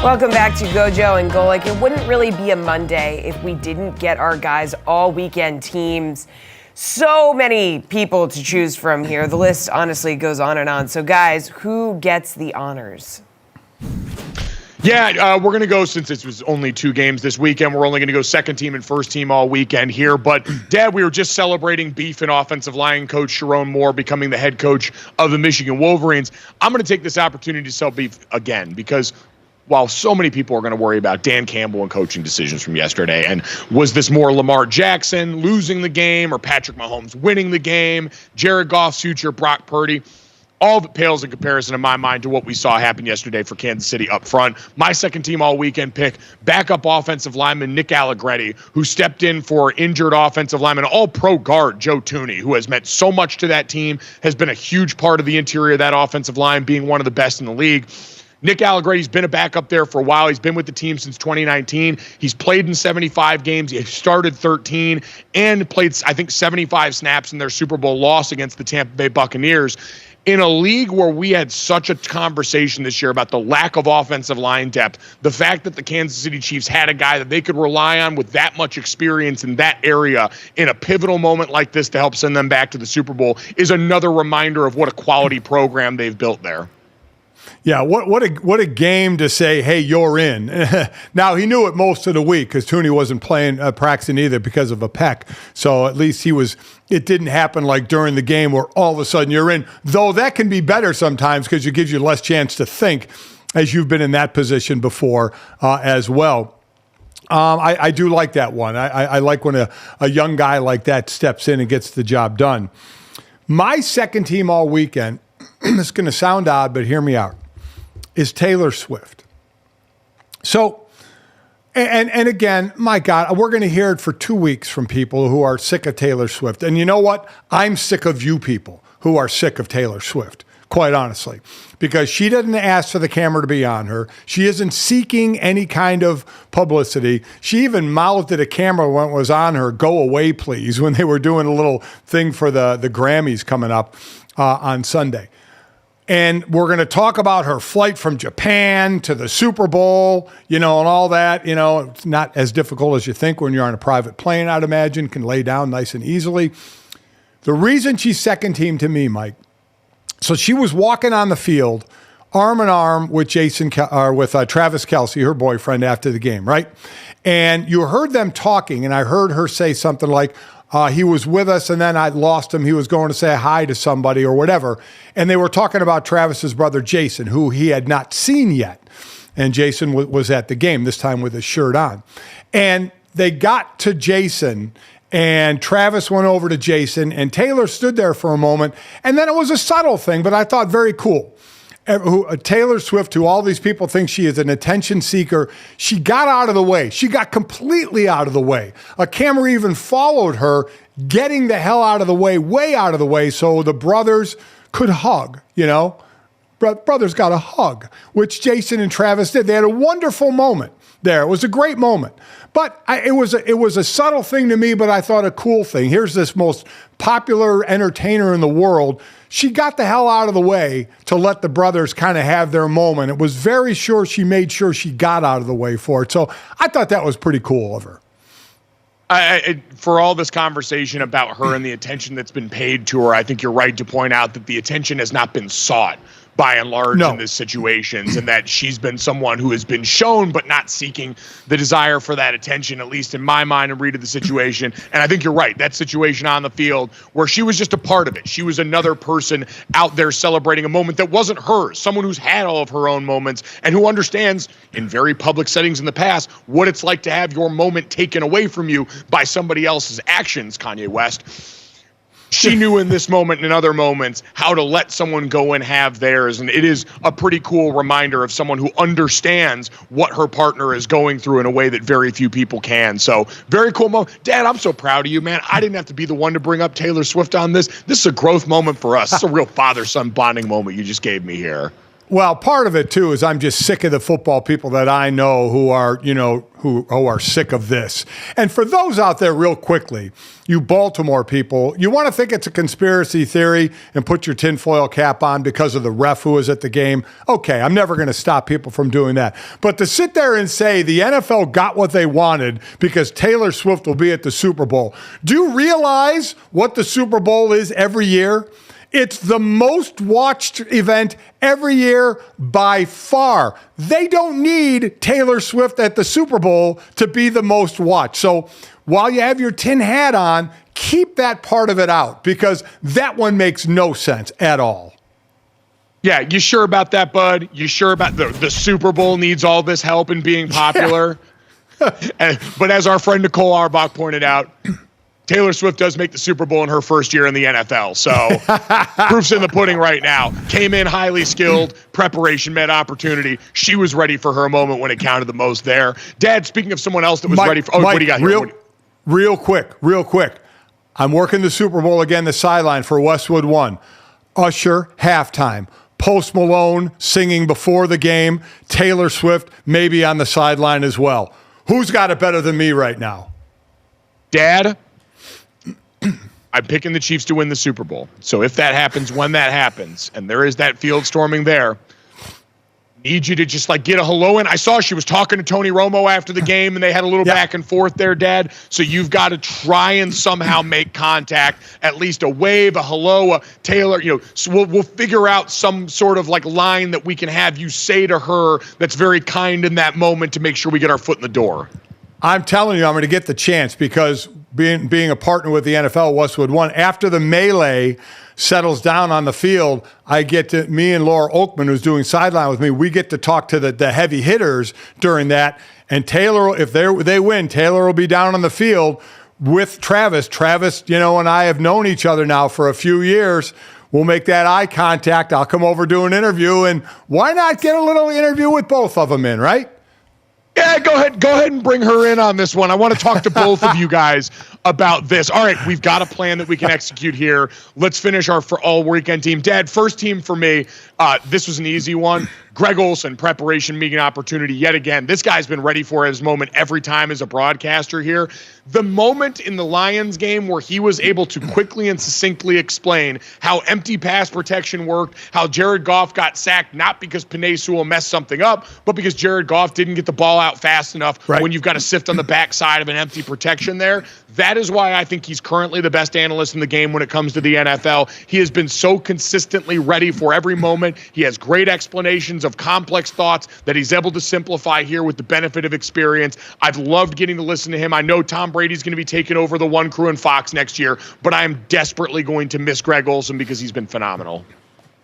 Welcome back to GoJo and Golic. It wouldn't really be a Monday if we didn't get our guys all weekend teams. So many people to choose from here. The list honestly goes on and on. So guys, who gets the honors? Yeah, we're going to go, since it was only 2 games this weekend, we're only going to go second team and first team all weekend here. But, Dad, we were just celebrating beef and offensive line coach Sharon Moore becoming the head coach of the Michigan Wolverines. I'm going to take this opportunity to sell beef again, because while so many people are going to worry about Dan Campbell and coaching decisions from yesterday, and was this more Lamar Jackson losing the game or Patrick Mahomes winning the game, Jared Goff's future, Brock Purdy, all of it pales in comparison in my mind to what we saw happen yesterday for Kansas City up front. My second team all weekend pick, backup offensive lineman Nick Allegretti, who stepped in for injured offensive lineman, all-pro guard Joe Thuney, who has meant so much to that team, has been a huge part of the interior of that offensive line, being one of the best in the league. Nick Allegretti's been a backup there for a while. He's been with the team since 2019. He's played in 75 games. He started 13 and played, I think, 75 snaps in their Super Bowl loss against the Tampa Bay Buccaneers. In a league where we had such a conversation this year about the lack of offensive line depth, the fact that the Kansas City Chiefs had a guy that they could rely on with that much experience in that area in a pivotal moment like this to help send them back to the Super Bowl is another reminder of what a quality program they've built there. Yeah, what a game to say, hey, you're in. Now, he knew it most of the week because Thuney wasn't playing Braxton either because of a pec. So at least it didn't happen like during the game where all of a sudden you're in. Though that can be better sometimes because it gives you less chance to think, as you've been in that position before as well. I do like that one. I like when a young guy like that steps in and gets the job done. My second team all weekend, this is going to sound odd, but hear me out, is Taylor Swift. So, and again, my God, we're going to hear it for 2 weeks from people who are sick of Taylor Swift. And you know what? I'm sick of you people who are sick of Taylor Swift, quite honestly, because she didn't ask for the camera to be on her. She isn't seeking any kind of publicity. She even mouthed at a camera when it was on her, "Go away, please," when they were doing a little thing for the Grammys coming up on Sunday. And we're going to talk about her flight from Japan to the Super Bowl, and all that. It's not as difficult as you think when you're on a private plane, I'd imagine, can lay down nice and easily. The reason she's second team to me, Mike, so she was walking on the field arm in arm with Travis Kelce, her boyfriend, after the game, right? And you heard them talking, and I heard her say something like, he was with us, and then I lost him. He was going to say hi to somebody or whatever. And they were talking about Travis's brother, Jason, who he had not seen yet. And Jason was at the game, this time with his shirt on. And they got to Jason, and Travis went over to Jason, and Taylor stood there for a moment. And then it was a subtle thing, but I thought very cool. Taylor Swift, who all these people think she is an attention seeker, she got out of the way. She got completely out of the way. A camera even followed her, getting the hell out of the way, way out of the way, so the brothers could hug, Brothers got a hug, which Jason and Travis did. They had a wonderful moment there. It was a great moment. But it was a subtle thing to me, but I thought a cool thing. Here's this most popular entertainer in the world. She got the hell out of the way to let the brothers kind of have their moment. It was very sure she made sure she got out of the way for it. So I thought that was pretty cool of her. For all this conversation about her and the attention that's been paid to her, I think you're right to point out that the attention has not been sought by and large in these situations, and that she's been someone who has been shown but not seeking the desire for that attention, at least in my mind and read of the situation. And I think you're right, that situation on the field where she was just a part of it. She was another person out there celebrating a moment that wasn't hers, someone who's had all of her own moments and who understands in very public settings in the past what it's like to have your moment taken away from you by somebody else's actions, Kanye West. She knew in this moment and in other moments how to let someone go and have theirs. And it is a pretty cool reminder of someone who understands what her partner is going through in a way that very few people can. So very cool moment. Dad, I'm so proud of you, man. I didn't have to be the one to bring up Taylor Swift on this. This is a growth moment for us. It's a real father-son bonding moment you just gave me here. Well, part of it too is I'm just sick of the football people that I know who are, who are sick of this. And for those out there, real quickly, you Baltimore people, you want to think it's a conspiracy theory and put your tinfoil cap on because of the ref who was at the game. Okay, I'm never going to stop people from doing that. But to sit there and say the NFL got what they wanted because Taylor Swift will be at the Super Bowl. Do you realize what the Super Bowl is every year? It's the most watched event every year by far. They don't need Taylor Swift at the Super Bowl to be the most watched. So while you have your tin hat on, keep that part of it out because that one makes no sense at all. Yeah, you sure about that, bud? You sure about the Super Bowl needs all this help in being popular? Yeah. But as our friend Nicole Auerbach pointed out, Taylor Swift does make the Super Bowl in her first year in the NFL. So proof's in the pudding right now. Came in highly skilled, preparation met opportunity. She was ready for her moment when it counted the most there. Dad, speaking of someone else that was ready for, Mike, what do you got here? Real quick. I'm working the Super Bowl again, the sideline for Westwood One. Usher, halftime. Post Malone singing before the game. Taylor Swift maybe on the sideline as well. Who's got it better than me right now? Dad, I'm picking the Chiefs to win the Super Bowl. So if that happens, when that happens, and there is that field storming there, need you to just get a hello in. I saw she was talking to Tony Romo after the game, and they had a little back and forth there, Dad. So you've got to try and somehow make contact, at least a wave, a hello, a Taylor. So we'll figure out some sort of line that we can have you say to her that's very kind in that moment to make sure we get our foot in the door. I'm telling you, I'm going to get the chance because being a partner with the NFL, Westwood One, after the melee settles down on the field, me and Laura Oakman, who's doing sideline with me, we get to talk to the heavy hitters during that. And Taylor, if they win, Taylor will be down on the field with Travis. Travis, and I have known each other now for a few years. We'll make that eye contact. I'll come over, do an interview, and why not get a little interview with both of them in, right? Yeah, go ahead and bring her in on this one. I want to talk to both of you guys about this. All right, we've got a plan that we can execute here. Let's finish our for all weekend team. Dad, first team for me, this was an easy one. Greg Olsen, preparation meeting opportunity yet again. This guy's been ready for his moment every time as a broadcaster here. The moment in the Lions game where he was able to quickly and succinctly explain how empty pass protection worked, how Jared Goff got sacked, not because Penei Sewell messed something up, but because Jared Goff didn't get the ball out fast enough when you've got to sift on the backside of an empty protection there. That is why I think he's currently the best analyst in the game when it comes to the NFL. He has been so consistently ready for every moment. He has great explanations of complex thoughts that he's able to simplify here with the benefit of experience. I've loved getting to listen to him. I know Tom Brady's going to be taking over the One Crew and Fox next year, but I am desperately going to miss Greg Olsen because he's been phenomenal.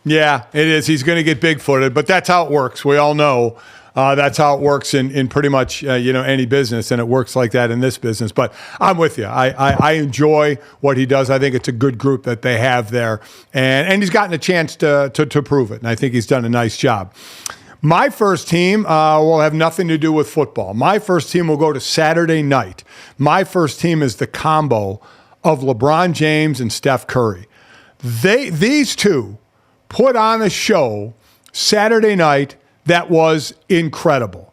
Yeah, it is. He's going to get big-footed, but that's how it works. We all know that's how it works in pretty much any business, and it works like that in this business. But I'm with you. I enjoy what he does. I think it's a good group that they have there, and he's gotten a chance to prove it, and I think he's done a nice job. My first team will have nothing to do with football. My first team will go to Saturday night. My first team is the combo of LeBron James and Steph Curry. These two put on a show Saturday night that was incredible.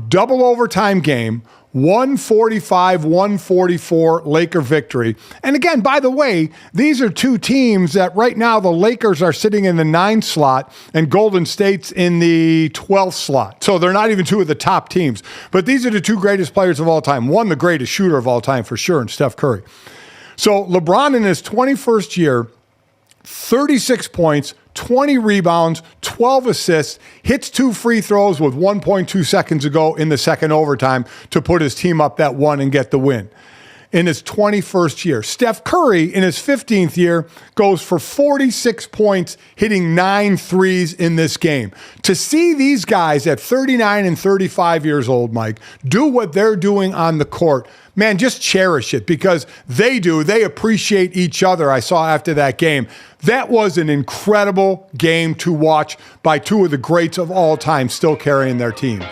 Double overtime game, 145-144 Laker victory. And again, by the way, these are two teams that right now the Lakers are sitting in the 9th slot and Golden State's in the 12th slot. So they're not even two of the top teams. But these are the two greatest players of all time. One, the greatest shooter of all time for sure, and Steph Curry. So LeBron in his 21st year, 36 points, 20 rebounds, 12 assists, hits 2 free throws with 1.2 seconds to go in the second overtime to put his team up that one and get the win. In his 21st year. Steph Curry, in his 15th year, goes for 46 points, hitting 9 threes in this game. To see these guys at 39 and 35 years old, Mike, do what they're doing on the court, man, just cherish it because they appreciate each other. I saw after that game. That was an incredible game to watch by two of the greats of all time still carrying their teams.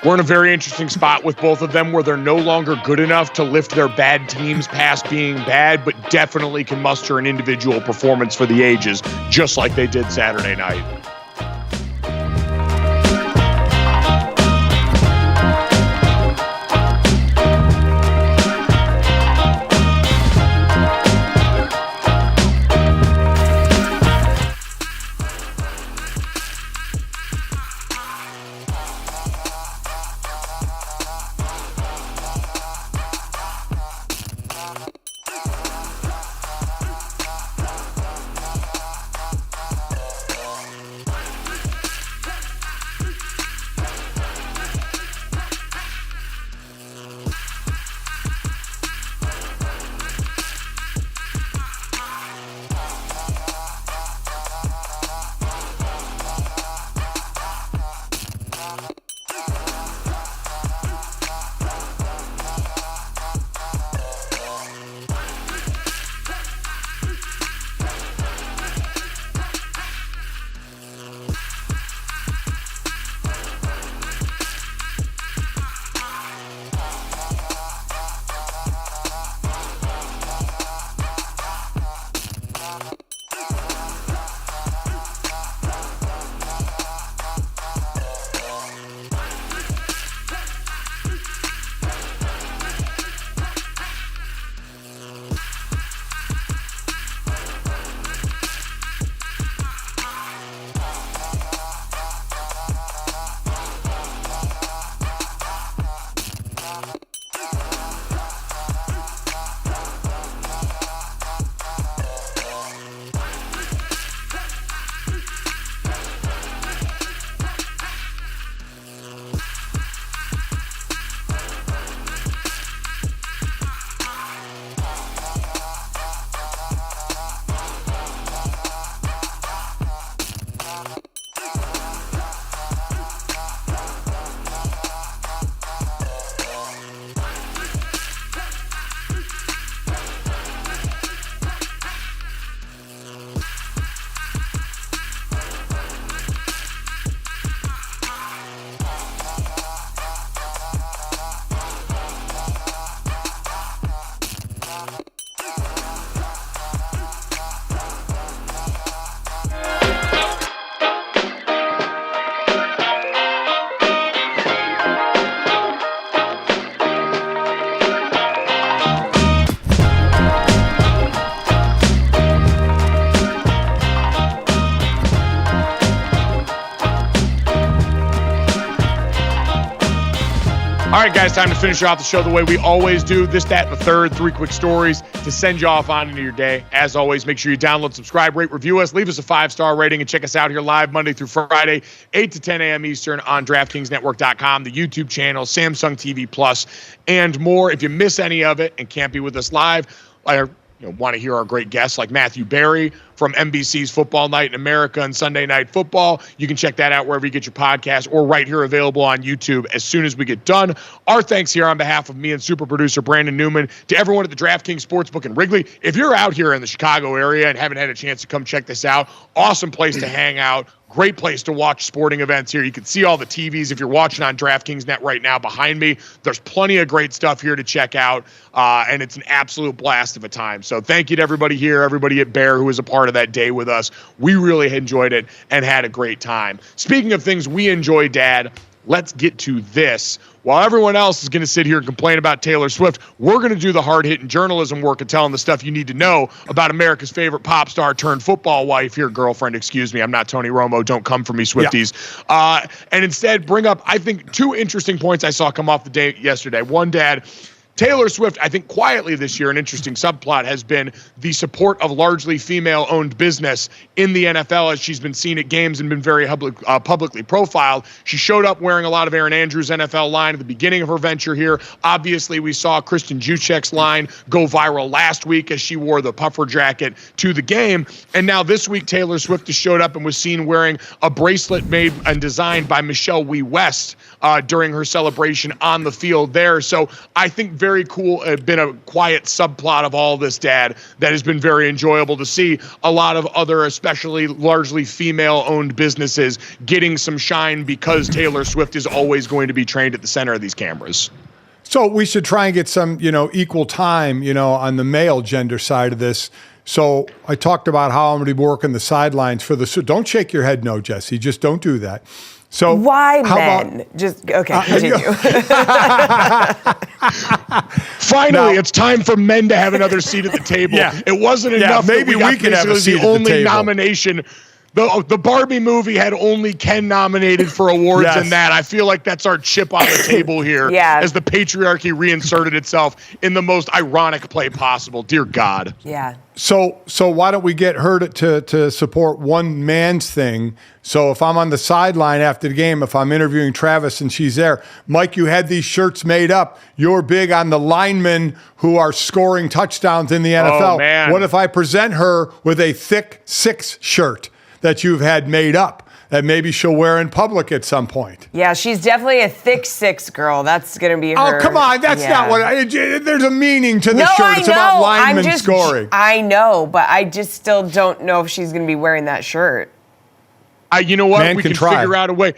We're in a very interesting spot with both of them where they're no longer good enough to lift their bad teams past being bad, but definitely can muster an individual performance for the ages, just like they did Saturday night. All right, guys, time to finish off the show the way we always do. This, that, and the third. 3 quick stories to send you off on into your day. As always, make sure you download, subscribe, rate, review us, leave us a 5-star rating, and check us out here live Monday through Friday, 8 to 10 a.m. Eastern on DraftKingsNetwork.com, the YouTube channel, Samsung TV Plus, and more. If you miss any of it and can't be with us live, want to hear our great guests like Matthew Berry from NBC's Football Night in America and Sunday Night Football. You can check that out wherever you get your podcast or right here available on YouTube as soon as we get done. Our thanks here on behalf of me and super producer Brandon Newman to everyone at the DraftKings Sportsbook in Wrigley. If you're out here in the Chicago area and haven't had a chance to come check this out, awesome place to hang out. Great place to watch sporting events here. You can see all the TVs if you're watching on DraftKings Net right now behind me. There's plenty of great stuff here to check out, and it's an absolute blast of a time. So thank you to everybody here, everybody at Bear who was a part of that day with us. We really enjoyed it and had a great time. Speaking of things we enjoy, Dad, let's get to this. While everyone else is going to sit here and complain about Taylor Swift, we're going to do the hard-hitting journalism work of telling the stuff you need to know about America's favorite pop star turned football wife, here, girlfriend, excuse me. I'm not Tony Romo. Don't come for me, Swifties. Yeah. And instead bring up, I think, 2 interesting points I saw come off the day yesterday. One, Dad, Taylor Swift, I think quietly this year, an interesting subplot has been the support of largely female-owned business in the NFL as she's been seen at games and been very publicly profiled. She showed up wearing a lot of Erin Andrews' NFL line at the beginning of her venture here. Obviously, we saw Kristen Juszczyk's line go viral last week as she wore the puffer jacket to the game. And now this week, Taylor Swift has showed up and was seen wearing a bracelet made and designed by Michelle Wee West during her celebration on the field there. So I think very cool. It's been a quiet subplot of all this, Dad, that has been very enjoyable to see. A lot of other, especially largely female-owned businesses getting some shine because Taylor Swift is always going to be trained at the center of these cameras. So we should try and get some, equal time, on the male gender side of this. So I talked about how I'm going to be working the sidelines for the. Don't shake your head, no, Jesse. Just don't do that. So why men? Continue. Finally, it's time for men to have another seat at the table. Yeah. It wasn't enough. Maybe we could have a seat at the table. The only nomination. The Barbie movie had only Ken nominated for awards, and that I feel like that's our chip on the table here as the patriarchy reinserted itself in the most ironic play possible. Dear God. Yeah. So why don't we get her to support one man's thing? So if I'm on the sideline after the game, if I'm interviewing Travis and she's there, Mike, you had these shirts made up. You're big on the linemen who are scoring touchdowns in the NFL. Oh, man. What if I present her with a thick 6 shirt that you've had made up that maybe she'll wear in public at some point? Yeah, she's definitely a thick 6 girl. That's going to be her. Oh, come on. That's not what there's a meaning to the shirt. It's about linemen scoring. I know, but I just still don't know if she's going to be wearing that shirt. You know what? Man we can figure out a way.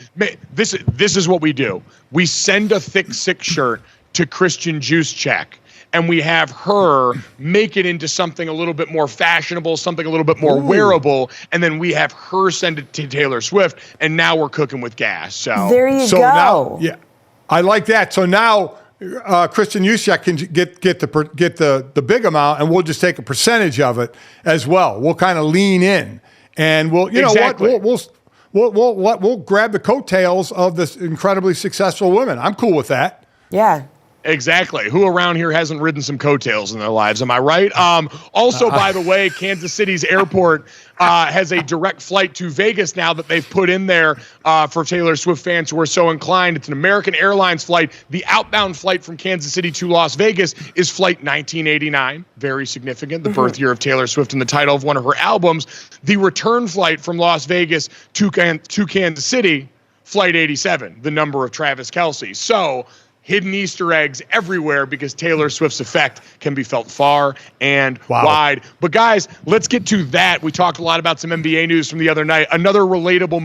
This is what we do. We send a thick 6 shirt to Kristen Juszczyk, and we have her make it into something a little bit more fashionable, something a little bit more wearable, and then we have her send it to Taylor Swift, and now we're cooking with gas. So there you go. Now, I like that. So now Kristen Juszczyk can get the big amount, and we'll just take a percentage of it as well. We'll kind of lean in, and we'll grab the coattails of this incredibly successful women. I'm cool with that. Yeah. Exactly. Who around here hasn't ridden some coattails in their lives? Am I right? Also, by the way, Kansas City's airport has a direct flight to Vegas now that they've put in there for Taylor Swift fans who are so inclined. It's an American Airlines flight. The outbound flight from Kansas City to Las Vegas is flight 1989. Very significant. The birth year of Taylor Swift and the title of one of her albums. The return flight from Las Vegas to Kansas City, flight 87, the number of Travis Kelce. So hidden Easter eggs everywhere because Taylor Swift's effect can be felt far and wide. But guys, let's get to that. We talked a lot about some NBA news from the other night. Another relatable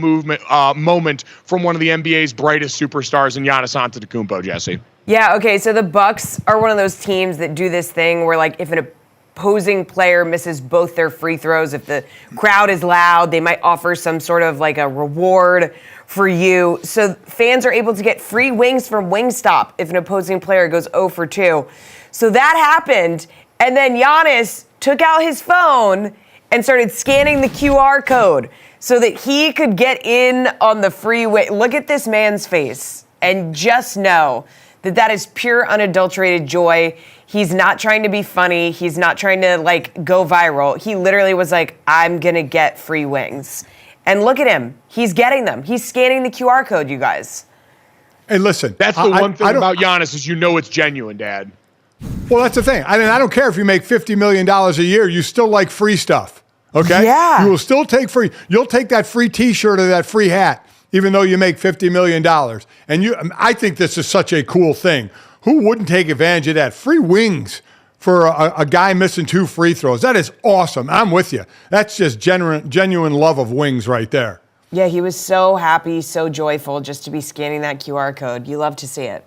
moment from one of the NBA's brightest superstars in Giannis Antetokounmpo, Jesse. Yeah, okay, so the Bucks are one of those teams that do this thing where, like, if an opposing player misses both their free throws, if the crowd is loud, they might offer some sort of like a reward for you. So fans are able to get free wings from Wingstop if an opposing player goes 0 for 2. So that happened, and then Giannis took out his phone and started scanning the QR code so that he could get in on the free wing. Look at this man's face and just know that is pure unadulterated joy. He's not trying to be funny. He's not trying to like go viral. He literally was like, I'm going to get free wings. And look at him. He's getting them. He's scanning the QR code, you guys. Hey, listen. That's the one thing about Giannis is it's genuine, Dad. Well, that's the thing. I mean, I don't care if you make $50 million a year. You still like free stuff, okay? Yeah. You will still take free. You'll take that free T-shirt or that free hat, even though you make $50 million. And I think this is such a cool thing. Who wouldn't take advantage of that? Free wings for a guy missing 2 free throws. That is awesome. I'm with you. That's just genuine love of wings right there. Yeah, he was so happy, so joyful just to be scanning that QR code. You love to see it.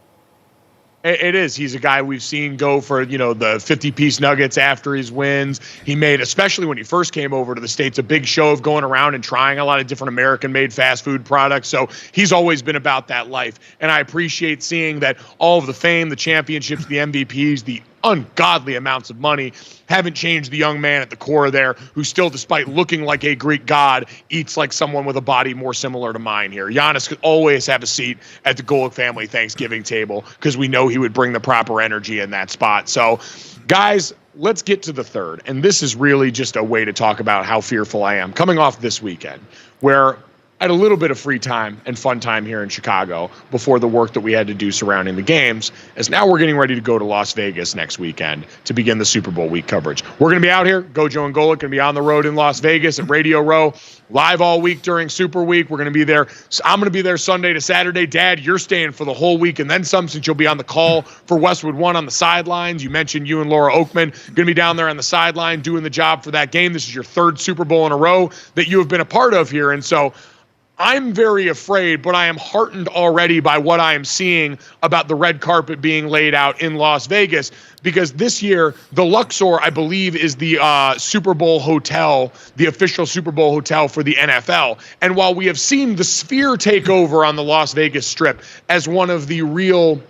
It is. He's a guy we've seen go for, the 50-piece nuggets after his wins. He made, especially when he first came over to the States, a big show of going around and trying a lot of different American-made fast food products. So he's always been about that life. And I appreciate seeing that all of the fame, the championships, the MVPs, the ungodly amounts of money haven't changed the young man at the core there, who still, despite looking like a Greek god, eats like someone with a body more similar to mine here. Giannis could always have a seat at the Golic family Thanksgiving table because we know he would bring the proper energy in that spot. So, guys, let's get to the third. And this is really just a way to talk about how fearful I am coming off this weekend, where I had a little bit of free time and fun time here in Chicago before the work that we had to do surrounding the games, as now we're getting ready to go to Las Vegas next weekend to begin the Super Bowl week coverage. We're going to be out here. GoJo and Golic going to be on the road in Las Vegas at Radio Row, live all week during Super Week. We're going to be there. I'm going to be there Sunday to Saturday. Dad, you're staying for the whole week and then some, since you'll be on the call for Westwood One on the sidelines. You mentioned you and Laura Oakman going to be down there on the sideline doing the job for that game. This is your 3rd Super Bowl in a row that you have been a part of here. And so I'm very afraid, but I am heartened already by what I am seeing about the red carpet being laid out in Las Vegas, because this year, the Luxor, I believe, is the Super Bowl hotel, the official Super Bowl hotel for the NFL. And while we have seen the Sphere take over on the Las Vegas Strip as one of the real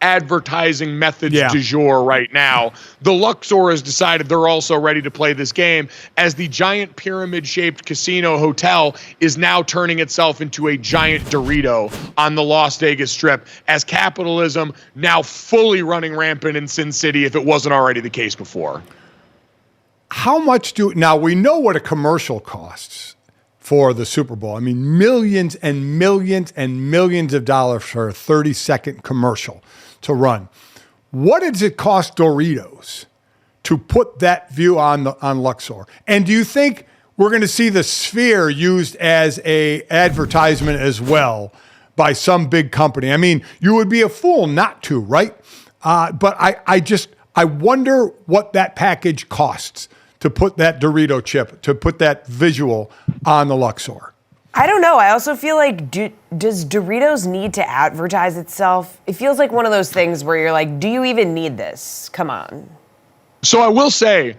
advertising methods du jour right now, the Luxor has decided they're also ready to play this game, as the giant pyramid-shaped casino hotel is now turning itself into a giant Dorito on the Las Vegas Strip, as capitalism now fully running rampant in Sin City, if it wasn't already the case before. How much now we know what a commercial costs for the Super Bowl. I mean, millions and millions and millions of dollars for a 30-second commercial to run. What does it cost Doritos to put that view on Luxor? And do you think we're going to see the Sphere used as a advertisement as well by some big company? I mean, you would be a fool not to, right? But I wonder what that package costs to put that Dorito chip, to put that visual on the Luxor. I don't know. I also feel like, does Doritos need to advertise itself? It feels like one of those things where you're like, do you even need this? Come on. So I will say,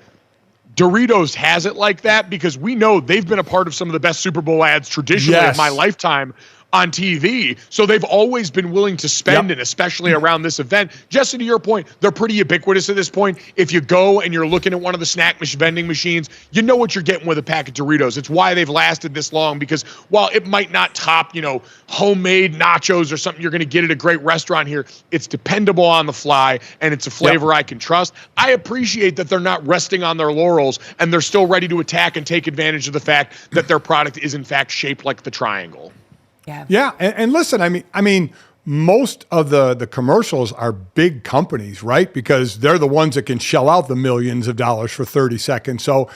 Doritos has it like that because we know they've been a part of some of the best Super Bowl ads traditionally of my lifetime on TV. So they've always been willing to spend, and especially around this event. Jesse, to your point, they're pretty ubiquitous at this point. If you go and you're looking at one of the snack vending machines, you know what you're getting with a pack of Doritos. It's why they've lasted this long, because while it might not top, homemade nachos or something you're going to get at a great restaurant here, it's dependable on the fly, and it's a flavor I can trust. I appreciate that they're not resting on their laurels, and they're still ready to attack and take advantage of the fact that their product is in fact shaped like the triangle. Yeah, and listen, I mean, most of the commercials are big companies, right? Because they're the ones that can shell out the millions of dollars for 30 seconds. So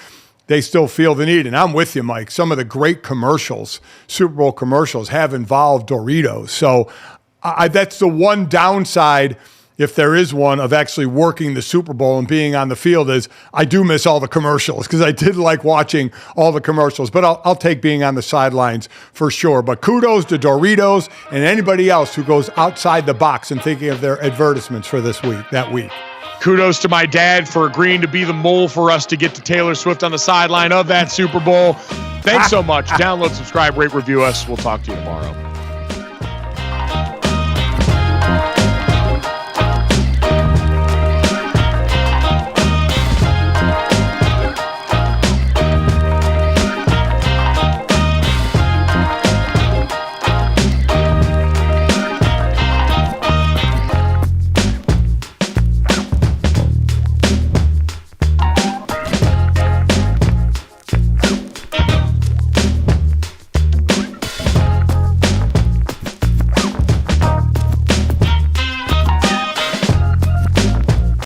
they still feel the need. And I'm with you, Mike. Some of the great commercials, Super Bowl commercials, have involved Doritos. So that's the one downside, if there is one, of actually working the Super Bowl and being on the field, is I do miss all the commercials, because I did like watching all the commercials. But I'll take being on the sidelines for sure. But kudos to Doritos and anybody else who goes outside the box and thinking of their advertisements for that week. Kudos to my dad for agreeing to be the mole for us to get to Taylor Swift on the sideline of that Super Bowl. Thanks so much. Download, subscribe, rate, review us. We'll talk to you tomorrow.